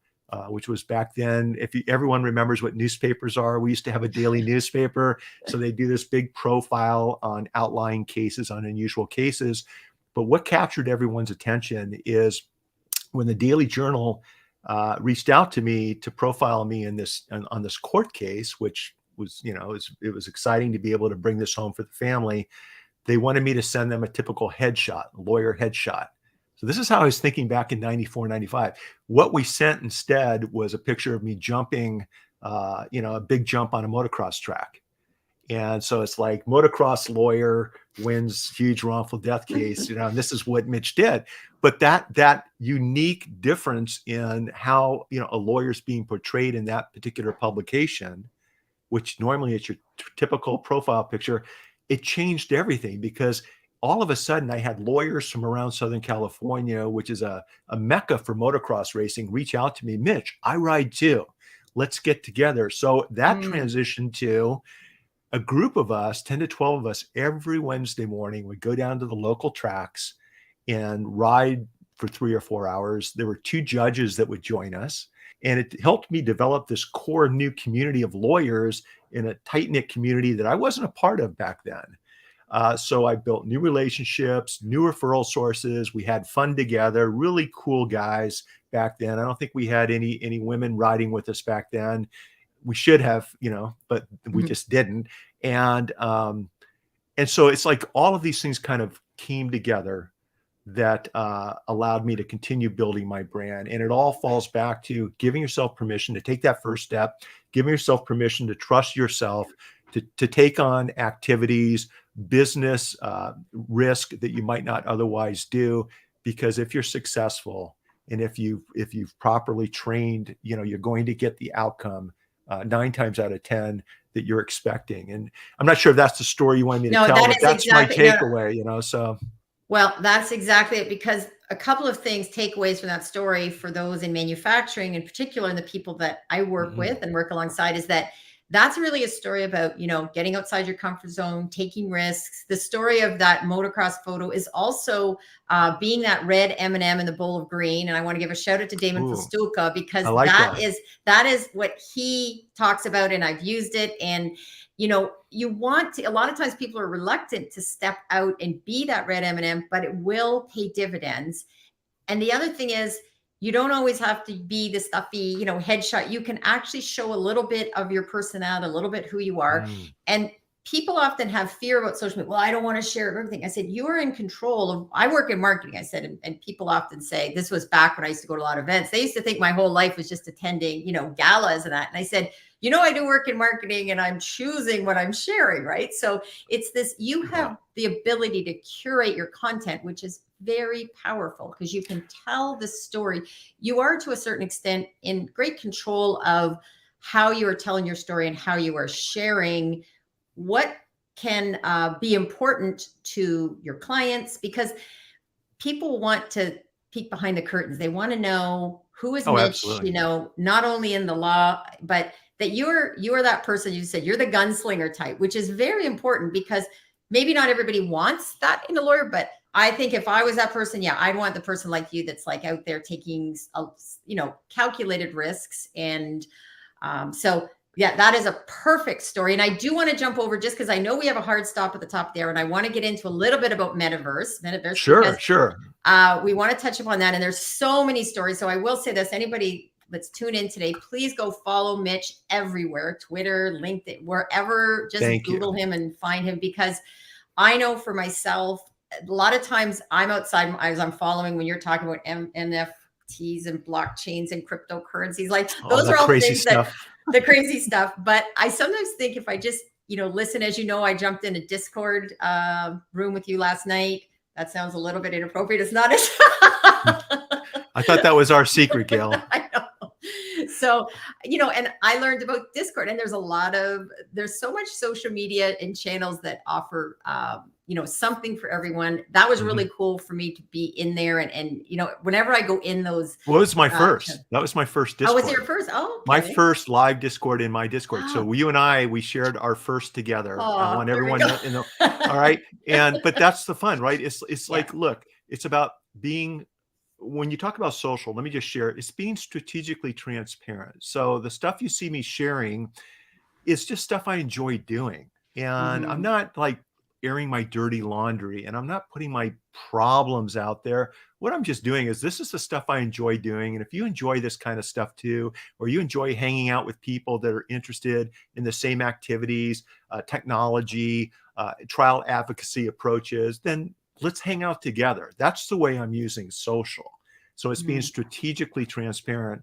Speaker 5: which was back then, everyone remembers what newspapers are, we used to have a daily newspaper. So they do this big profile on outlying cases, on unusual cases. But what captured everyone's attention is when the Daily Journal reached out to me to profile me in this on this court case, which was, it was exciting to be able to bring this home for the family. They wanted me to send them a typical headshot, lawyer headshot. So this is how I was thinking back in 94, 95. What we sent instead was a picture of me jumping, a big jump on a motocross track. And so it's like motocross lawyer wins huge wrongful death case, and this is what Mitch did. But that unique difference in how, a lawyer's being portrayed in that particular publication, which normally it's your typical profile picture, it changed everything, because all of a sudden I had lawyers from around Southern California, which is a mecca for motocross racing, reach out to me. Mitch, I ride too. Let's get together. So that transitioned to a group of us, 10 to 12 of us, every Wednesday morning would go down to the local tracks and ride for 3 or 4 hours. There were 2 judges that would join us. And it helped me develop this core new community of lawyers in a tight-knit community that I wasn't a part of back then. So I built new relationships, new referral sources. We had fun together, really cool guys back then. I don't think we had any women riding with us back then. We should have, but we just didn't. And so it's like all of these things kind of came together that allowed me to continue building my brand. And it all falls back to giving yourself permission to take that first step, giving yourself permission to trust yourself, to take on activities, business risk that you might not otherwise do. Because if you're successful and if you've properly trained, you're going to get the outcome 9 times out of 10 that you're expecting. And I'm not sure if that's the story you want me to tell, but that's exactly my takeaway, so.
Speaker 1: Well, that's exactly it, because a couple of things, takeaways from that story for those in manufacturing, in particular, and the people that I work with and work alongside, is that that's really a story about, getting outside your comfort zone, taking risks. The story of that motocross photo is also being that red M&M in the bowl of green. And I want to give a shout out to Damon Festuca, because that is what he talks about. And I've used it. And, you want to, a lot of times people are reluctant to step out and be that red M&M, but it will pay dividends. And the other thing is, you don't always have to be the stuffy, headshot. You can actually show a little bit of your personality, a little bit who you are. And people often have fear about social media. Well, I don't want to share everything. I said, you are in control of, I work in marketing. I said, and people often say, this was back when I used to go to a lot of events. They used to think my whole life was just attending, galas and that. And I said, I do work in marketing and I'm choosing what I'm sharing, right? So it's this, you have the ability to curate your content, which is very powerful, because you can tell the story. You are, to a certain extent, in great control of how you are telling your story and how you are sharing what can be important to your clients, because people want to peek behind the curtains. They want to know who is Mitch,
Speaker 5: absolutely.
Speaker 1: Not only in the law, but that you are that person. You said you're the gunslinger type, which is very important, because maybe not everybody wants that in a lawyer, but I think if I was that person, I'd want the person like you that's like out there taking, calculated risks. And so that is a perfect story. And I do want to jump over, just because I know we have a hard stop at the top there, and I want to get into a little bit about Metaverse.
Speaker 5: Sure.
Speaker 1: We want to touch upon that. And there's so many stories. So I will say this, anybody that's tuned in today, please go follow Mitch everywhere, Twitter, LinkedIn, wherever, just Google him and find him, because I know for myself, a lot of times I'm outside as I'm following when you're talking about NFTs and blockchains and cryptocurrencies, like those are all crazy stuff. The crazy stuff. But I sometimes think if I just, listen, as I jumped in a Discord room with you last night. That sounds a little bit inappropriate. It's not as
Speaker 5: I thought that was our secret, Gail.
Speaker 1: I know. So, and I learned about Discord, and there's so much social media and channels that offer, something for everyone. That was really cool for me to be in there. And whenever I go in those.
Speaker 5: Well, it was my first. That was my first Discord.
Speaker 1: Oh, was it your first? Oh, okay.
Speaker 5: My first live Discord in my Discord. Wow. So you and I, we shared our first together. I want everyone to know. All right. But that's the fun, right? It's like, look, it's about being, when you talk about social, let me just share, it's being strategically transparent. So the stuff you see me sharing is just stuff I enjoy doing. And I'm not like airing my dirty laundry, and I'm not putting my problems out there. What I'm just doing is, this is the stuff I enjoy doing. And if you enjoy this kind of stuff too, or you enjoy hanging out with people that are interested in the same activities, technology, trial advocacy approaches, then let's hang out together. That's the way I'm using social. So it's being strategically transparent.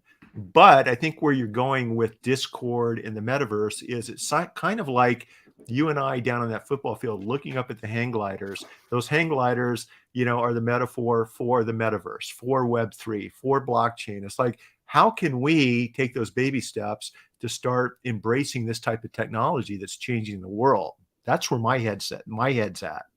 Speaker 5: But I think where you're going with Discord in the metaverse is, it's kind of like you and I down on that football field looking up at the hang gliders. Those hang gliders, are the metaphor for the metaverse, for Web3, for blockchain. It's like, how can we take those baby steps to start embracing this type of technology that's changing the world? That's where my head's at.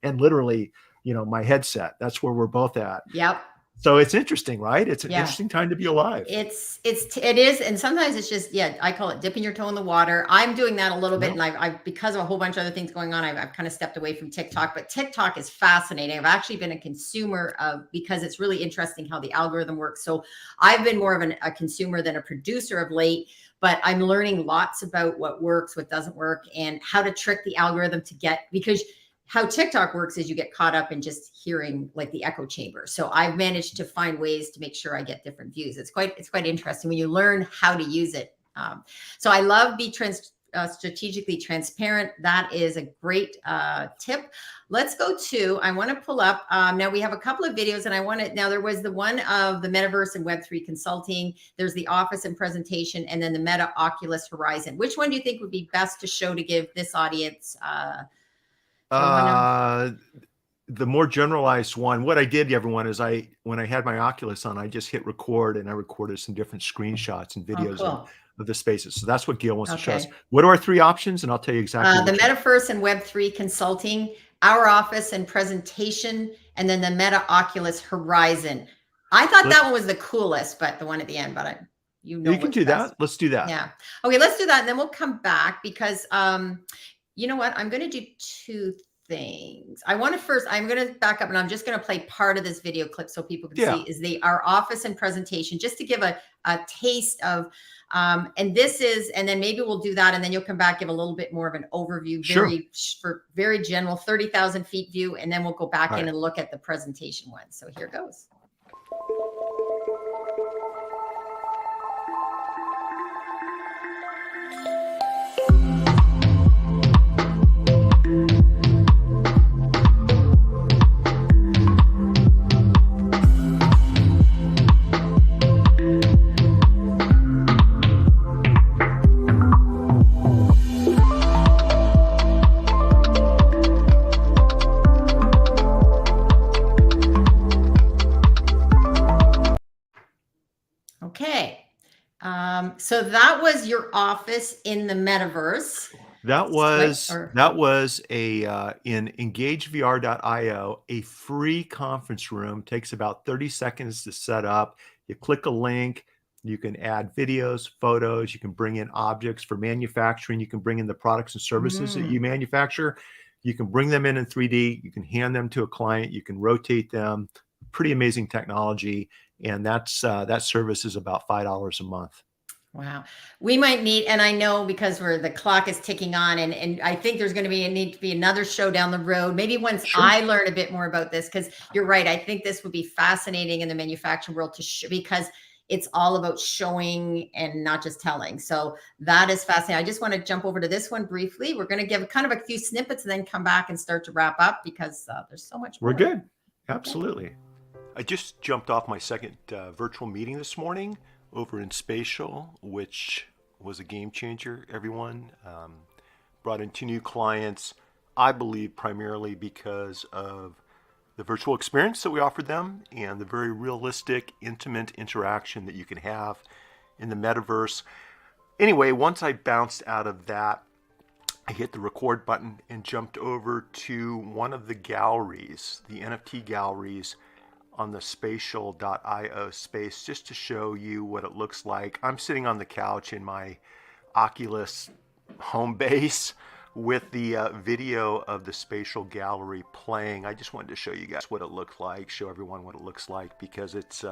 Speaker 5: And literally, my headset, that's where we're both at.
Speaker 1: Yep.
Speaker 5: So it's interesting, right? It's an interesting time to be alive.
Speaker 1: It is. And sometimes it's just, I call it dipping your toe in the water. I'm doing that a little bit. And I've, because of a whole bunch of other things going on, I've kind of stepped away from TikTok, but TikTok is fascinating. I've actually been a consumer because it's really interesting how the algorithm works. So I've been more of a consumer than a producer of late, but I'm learning lots about what works, what doesn't work, and how to trick the algorithm because how TikTok works is you get caught up in just hearing like the echo chamber. So I've managed to find ways to make sure I get different views. It's quite interesting when you learn how to use it. So I love strategically transparent. That is a great tip. Let's go to, I want to pull up, now we have a couple of videos, and now there was the one of the Metaverse and Web3 consulting. There's the office and presentation, and then the Meta Oculus Horizon. Which one do you think would be best to show to give this audience
Speaker 5: the more generalized one? What I did, everyone, is when I had my Oculus on, I just hit record, and I recorded some different screenshots and videos of the spaces. So that's what Gail wants to show us. What are our three options? And I'll tell you exactly.
Speaker 1: The Metaverse and Web3 consulting, our office and presentation, and then the Meta Oculus Horizon. I thought that one was the coolest, but the one at the end, but you can
Speaker 5: do that. Let's do that.
Speaker 1: Yeah. Okay, let's do that. And then we'll come back because you know what? I'm going to do two things. I'm going to back up, and I'm just going to play part of this video clip so people can see our office and presentation, just to give a taste of, and then maybe we'll do that. And then you'll come back, give a little bit more of an overview, very general, 30,000 feet view. And then we'll go back in and look at the presentation one. So here goes. So that was your office in the metaverse.
Speaker 5: That was in engagevr.io, a free conference room. Takes about 30 seconds to set up. You click a link. You can add videos, photos. You can bring in objects for manufacturing. You can bring in the products and services that you manufacture. You can bring them in 3D. You can hand them to a client. You can rotate them. Pretty amazing technology. And that service is about $5 a month.
Speaker 1: Wow. We might need, and I know because the clock is ticking on, and I think there's going to need to be another show down the road. Maybe once I learn a bit more about this, because you're right. I think this would be fascinating in the manufacturing world because it's all about showing and not just telling. So that is fascinating. I just want to jump over to this one briefly. We're going to give kind of a few snippets and then come back and start to wrap up because there's so much more.
Speaker 5: We're good. Absolutely. Okay. I just jumped off my second virtual meeting this morning over in Spatial, which was a game changer, everyone. Brought in 2 new clients, I believe primarily because of the virtual experience that we offered them and the very realistic, intimate interaction that you can have in the metaverse. Anyway, once I bounced out of that, I hit the record button and jumped over to one of the galleries, the NFT galleries, on the spatial.io space, just to show you what it looks like. I'm sitting on the couch in my Oculus home base with the video of the spatial gallery playing. I just wanted to show you guys what it looked like, show everyone what it looks like, because it's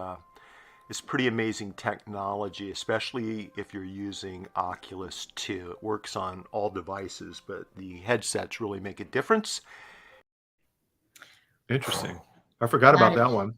Speaker 5: pretty amazing technology, especially if you're using Oculus 2. It works on all devices, but the headsets really make a difference. Interesting. I forgot about that one.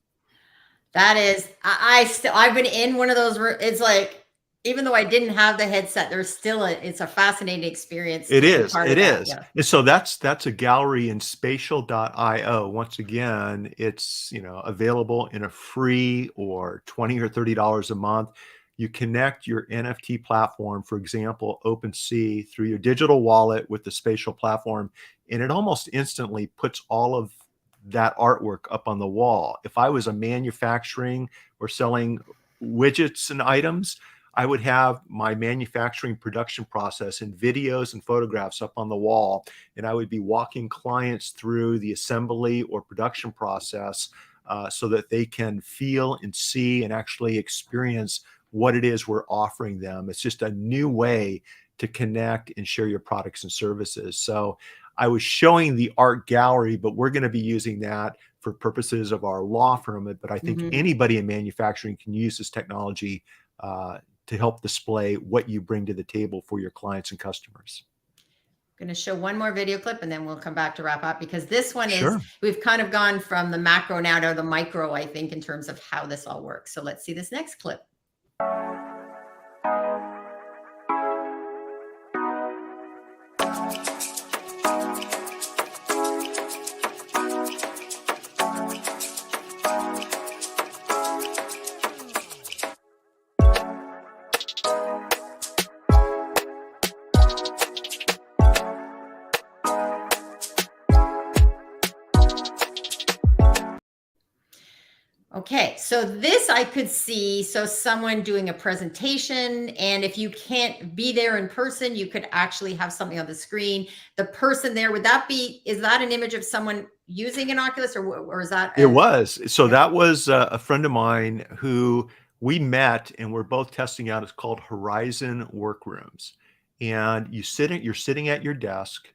Speaker 1: That is, I've been in one of those. It's like, even though I didn't have the headset, there's still it's a fascinating experience.
Speaker 5: It is. It is.
Speaker 1: Yeah.
Speaker 5: And so that's a gallery in spatial.io. Once again, it's, available in a free or $20 or $30 a month. You connect your NFT platform, for example, OpenSea, through your digital wallet with the spatial platform, and it almost instantly puts all of that artwork up on the wall. If I was a manufacturing or selling widgets and items, I would have my manufacturing production process and videos and photographs up on the wall, and I would be walking clients through the assembly or production process so that they can feel and see and actually experience what it is we're offering them. It's just a new way to connect and share your products and services. So I was showing the art gallery, but we're going to be using that for purposes of our law firm. But I think anybody in manufacturing can use this technology to help display what you bring to the table for your clients and customers.
Speaker 1: I'm going to show one more video clip and then we'll come back to wrap up, because this one is, we've kind of gone from the macro now to the micro, I think, in terms of how this all works. So let's see this next clip. Okay, so this I could see, so someone doing a presentation, and if you can't be there in person, you could actually have something on the screen. The person there, is that an image of someone using an Oculus, or is that?
Speaker 5: It was. So that was a friend of mine who we met and we're both testing out. It's called Horizon Workrooms. And you're sitting at your desk.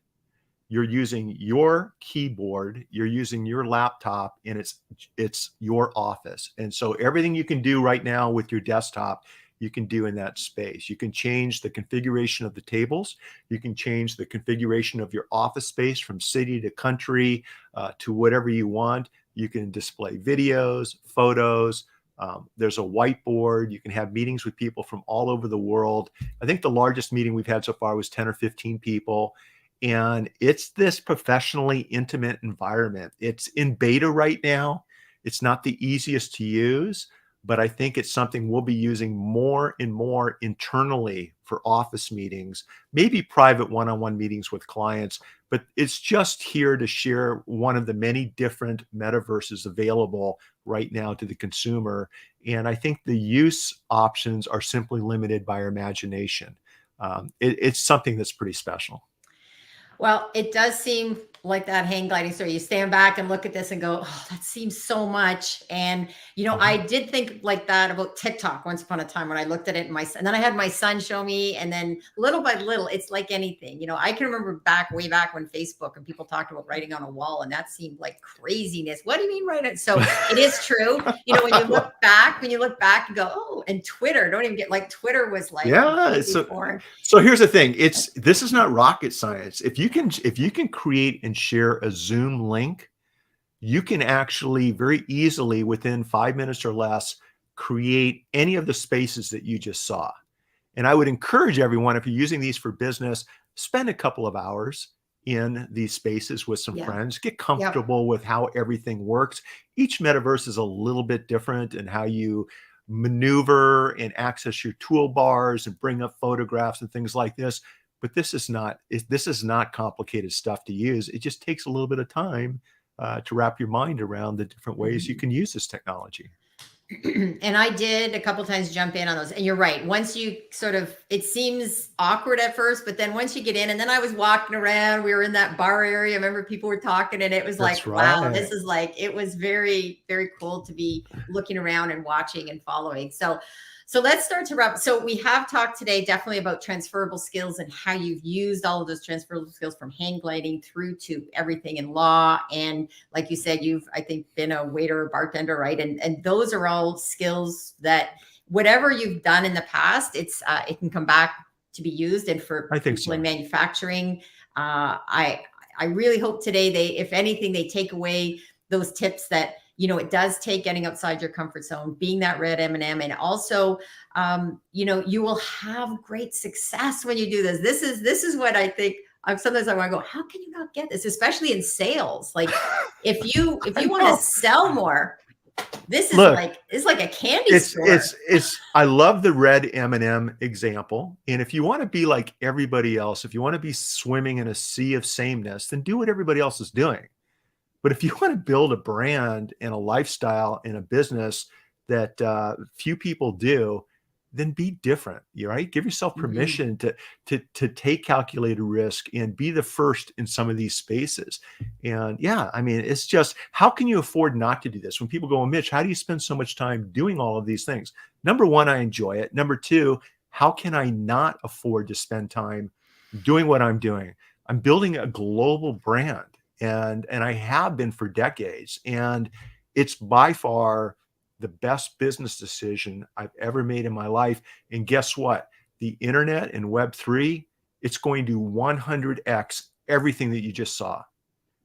Speaker 5: You're using your keyboard, you're using your laptop, and it's your office. And so everything you can do right now with your desktop, you can do in that space. You can change the configuration of the tables. You can change the configuration of your office space from city to country to whatever you want. You can display videos, photos. There's a whiteboard. You can have meetings with people from all over the world. I think the largest meeting we've had so far was 10 or 15 people. And it's this professionally intimate environment. It's in beta right now. It's not the easiest to use, but I think it's something we'll be using more and more internally for office meetings, maybe private one-on-one meetings with clients, but it's just here to share one of the many different metaverses available right now to the consumer. And I think the use options are simply limited by our imagination. It's something that's pretty special.
Speaker 1: Well, it does seem like that hang gliding story. You stand back and look at this and go, oh, that seems so much. And, I did think like that about TikTok once upon a time when I looked at it. And then I had my son show me, and then little by little, it's like anything. I can remember way back when Facebook and people talked about writing on a wall, and that seemed like craziness. What do you mean write it? So it is true. When you look back, you go, oh, and Twitter, don't even get like Twitter was like,
Speaker 5: yeah. So here's the thing. This is not rocket science. If you can create and share a Zoom link, you can actually very easily, within 5 minutes or less, create any of the spaces that you just saw. And I would encourage everyone, if you're using these for business, spend a couple of hours in these spaces with some friends, get comfortable with how everything works. Each metaverse is a little bit different in how you maneuver and access your toolbars and bring up photographs and things like this. But this is not complicated stuff to use. It just takes a little bit of time to wrap your mind around the different ways you can use this technology.
Speaker 1: And I did a couple of times jump in on those. And you're right. Once you it seems awkward at first, but then once you get in, and then I was walking around, we were in that bar area. I remember people were talking, and it was like, wow, this is it was very, very cool to be looking around and watching and following. So let's start to wrap. So we have talked today definitely about transferable skills and how you've used all of those transferable skills from hang gliding through to everything in law. And like you said, you've, I think, been a waiter or bartender, right? And those are all skills that whatever you've done in the past, it can come back to be used. And for people in manufacturing, I really hope today if anything, they take away those tips that, it does take getting outside your comfort zone, being that red M&M, and also, you will have great success when you do this. This is what I think. Sometimes I want to go, how can you not get this? Especially in sales. Like if you want to sell more, this is it's like a candy store.
Speaker 5: I love the red M&M example. And if you want to be like everybody else, if you want to be swimming in a sea of sameness, then do what everybody else is doing. But if you want to build a brand and a lifestyle in a business that few people do, then be different. Right? Give yourself permission to take calculated risk and be the first in some of these spaces. And yeah, I mean, it's just, how can you afford not to do this? When people go, well, Mitch, how do you spend so much time doing all of these things? Number one, I enjoy it. Number two, how can I not afford to spend time doing what I'm doing? I'm building a global brand, and I have been for decades. And it's by far the best business decision I've ever made in my life. And guess what? The internet and Web3, it's going to 100x everything that you just saw.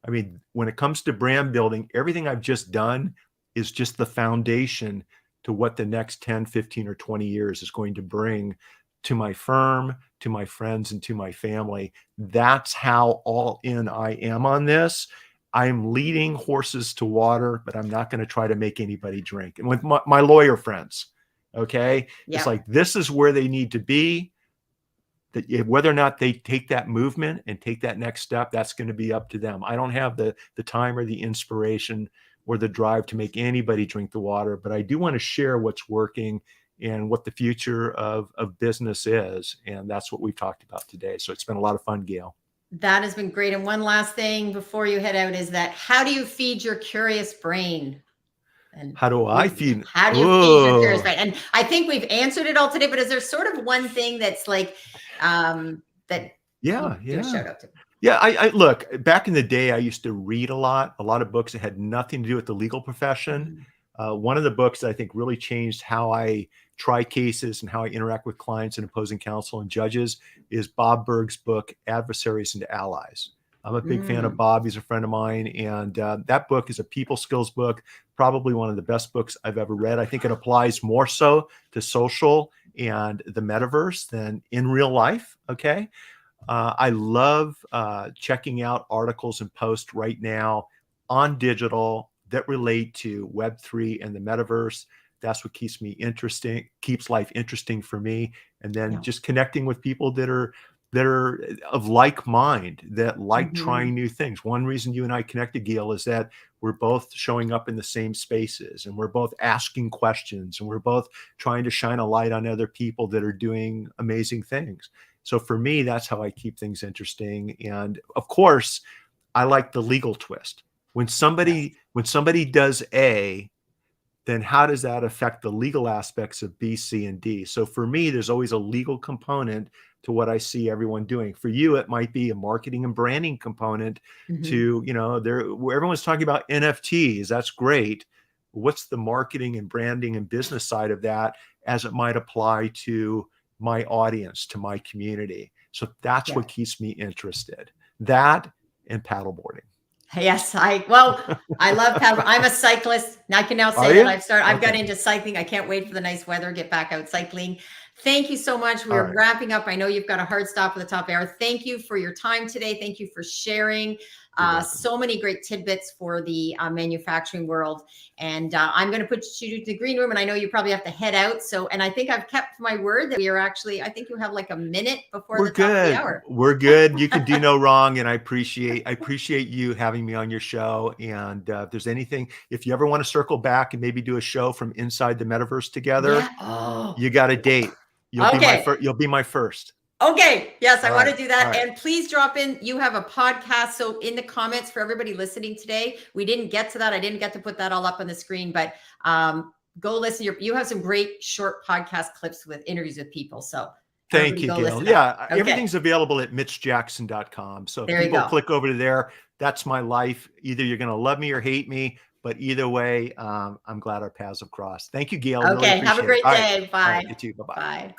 Speaker 5: I mean, when it comes to brand building, everything I've just done is just the foundation to what the next 10, 15, or 20 years is going to bring to my firm, to my friends, and to my family. That's how all in I am on this. I'm leading horses to water, but I'm not going to try to make anybody drink. And with my lawyer friends, okay, it's like, this is where they need to be. That whether or not they take that movement and take that next step, that's going to be up to them. I don't have the time or the inspiration or the drive to make anybody drink the water, but I do want to share what's working and what the future of business is. And that's what we've talked about today. So it's been a lot of fun, Gail.
Speaker 1: That has been great. And one last thing before you head out is that, how do you feed your curious brain? And
Speaker 5: how do I feed?
Speaker 1: How do you feed your curious brain? And I think we've answered it all today, but is there sort of one thing that's like, that
Speaker 5: yeah.
Speaker 1: do a shout out to?
Speaker 5: Yeah, I look, back in the day, I used to read a lot of books that had nothing to do with the legal profession. One of the books that I think really changed how I try cases and how I interact with clients and opposing counsel and judges is Bob Berg's book, Adversaries and Allies. I'm a big fan of Bob. He's a friend of mine. And that book is a people skills book, probably one of the best books I've ever read. I think it applies more so to social and the metaverse than in real life. Okay. I love checking out articles and posts right now on digital that relate to Web3 and the metaverse. That's what keeps life interesting for me. And then just connecting with people that are of like mind, that like trying new things. One reason you and I connected, Gail, is that we're both showing up in the same spaces, and we're both asking questions, and we're both trying to shine a light on other people that are doing amazing things. So for me, that's how I keep things interesting. And of course, I like the legal twist. When somebody does A, then how does that affect the legal aspects of B, C, and D? So for me, there's always a legal component to what I see everyone doing. For you, it might be a marketing and branding component to, where everyone's talking about NFTs. That's great. What's the marketing and branding and business side of that as it might apply to my audience, to my community? So that's what keeps me interested. That and paddleboarding.
Speaker 1: Yes, I love paddle. I'm a cyclist. I can now say that I've got into cycling. I can't wait for the nice weather, get back out cycling. Thank you so much. We're wrapping up. I know you've got a hard stop at the top hour. Thank you for your time today. Thank you for sharing so many great tidbits for the manufacturing world. And I'm going to put you to the green room, and I know you probably have to head out. And I think I've kept my word that we are actually, I think you have like a minute before the top of the hour.
Speaker 5: We're good. You can do no wrong. And I appreciate you having me on your show. And if there's anything, if you ever want to circle back and maybe do a show from inside the metaverse together, you got a date. You'll be my first.
Speaker 1: Okay. Yes, I want to do that. And please drop in. You have a podcast. So in the comments for everybody listening today, we didn't get to that. I didn't get to put that all up on the screen, but go listen. You have some great short podcast clips with interviews with people. So
Speaker 5: thank you, Gail. Yeah. Everything's available at mitchjackson.com. So if people click over to there, that's my life. Either you're going to love me or hate me, but either way, I'm glad our paths have crossed. Thank you, Gail.
Speaker 1: Okay. Really have a great day. Bye.
Speaker 5: You too. Bye-bye.
Speaker 1: Bye.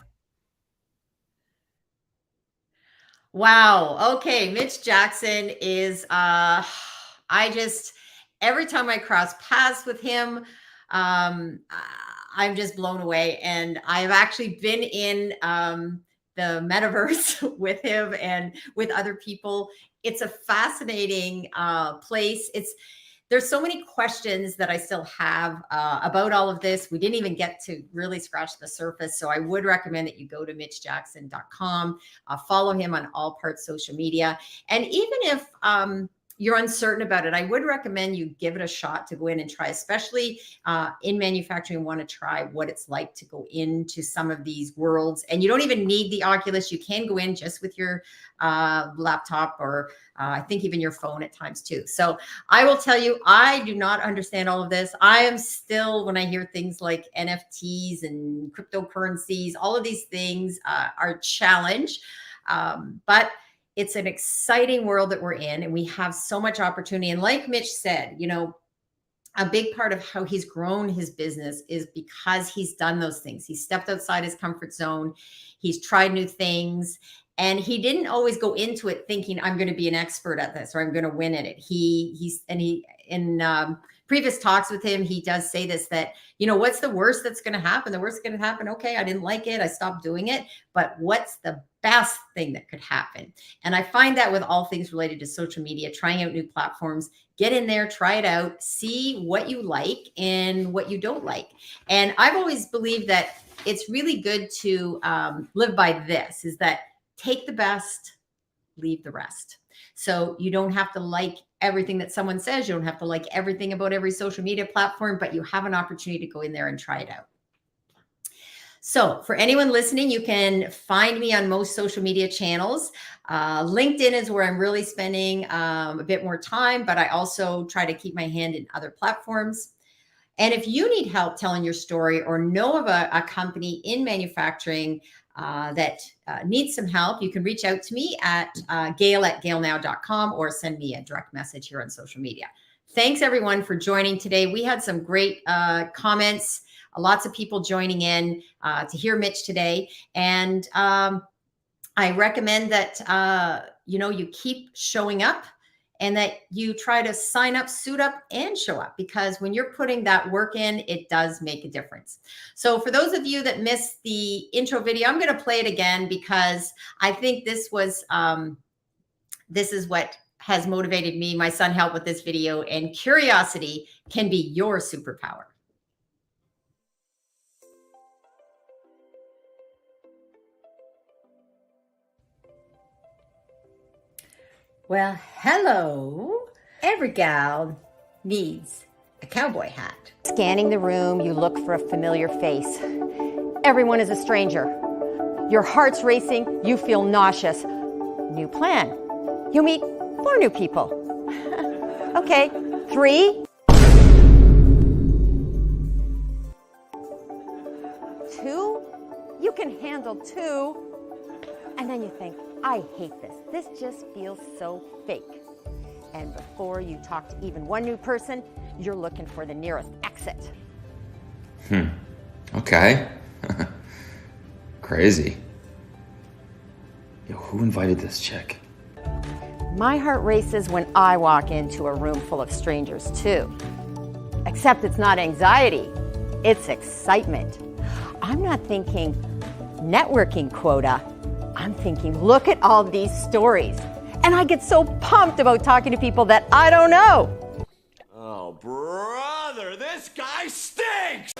Speaker 1: Wow. Okay. Mitch Jackson is, every time I cross paths with him, I'm just blown away. And I've actually been in the metaverse with him and with other people. It's a fascinating place. There's so many questions that I still have about all of this. We didn't even get to really scratch the surface. So I would recommend that you go to mitchjackson.com, follow him on all parts social media. And even if you're uncertain about it, I would recommend you give it a shot to go in and try, especially in manufacturing, want to try what it's like to go into some of these worlds. And you don't even need the Oculus. You can go in just with your laptop or I think even your phone at times too. So I will tell you, I do not understand all of this. I am still, when I hear things like NFTs and cryptocurrencies, all of these things are a challenge. But it's an exciting world that we're in, and we have so much opportunity. And like Mitch said, you know, a big part of how he's grown his business is because he's done those things. He stepped outside his comfort zone. He's tried new things, and he didn't always go into it thinking, I'm going to be an expert at this or I'm going to win at it. In previous talks with him, he does say this, that, you know, what's the worst that's going to happen? The worst that's going to happen. Okay, I didn't like it. I stopped doing it. But what's the best thing that could happen? And I find that with all things related to social media, trying out new platforms, get in there, try it out, see what you like and what you don't like. And I've always believed that it's really good to live by this, is that take the best, leave the rest. So you don't have to like everything that someone says. You don't have to like everything about every social media platform, but you have an opportunity to go in there and try it out. So for anyone listening, you can find me on most social media channels. LinkedIn is where I'm really spending a bit more time, but I also try to keep my hand in other platforms. And if you need help telling your story or know of a company in manufacturing that needs some help, you can reach out to me at gail@gailnow.com or send me a direct message here on social media. Thanks everyone for joining today. We had some great comments, lots of people joining in to hear Mitch today. And I recommend that, you keep showing up and that you try to sign up, suit up, and show up, because when you're putting that work in, it does make a difference. So for those of you that missed the intro video, I'm going to play it again because I think this is what has motivated me. My son helped with this video, and curiosity can be your superpower. Well, hello. Every gal needs a cowboy hat.
Speaker 2: Scanning the room, you look for a familiar face. Everyone is a stranger. Your heart's racing, you feel nauseous. New plan. You meet 4 new people. Okay, 3. 2. You can handle 2. And then you think, I hate this. This just feels so fake. And before you talk to even 1 new person, you're looking for the nearest exit.
Speaker 3: Okay. Crazy. Yo, who invited this chick?
Speaker 2: My heart races when I walk into a room full of strangers too. Except it's not anxiety, it's excitement. I'm not thinking networking quota. I'm thinking, look at all these stories. And I get so pumped about talking to people that I don't know.
Speaker 4: Oh, brother, this guy stinks!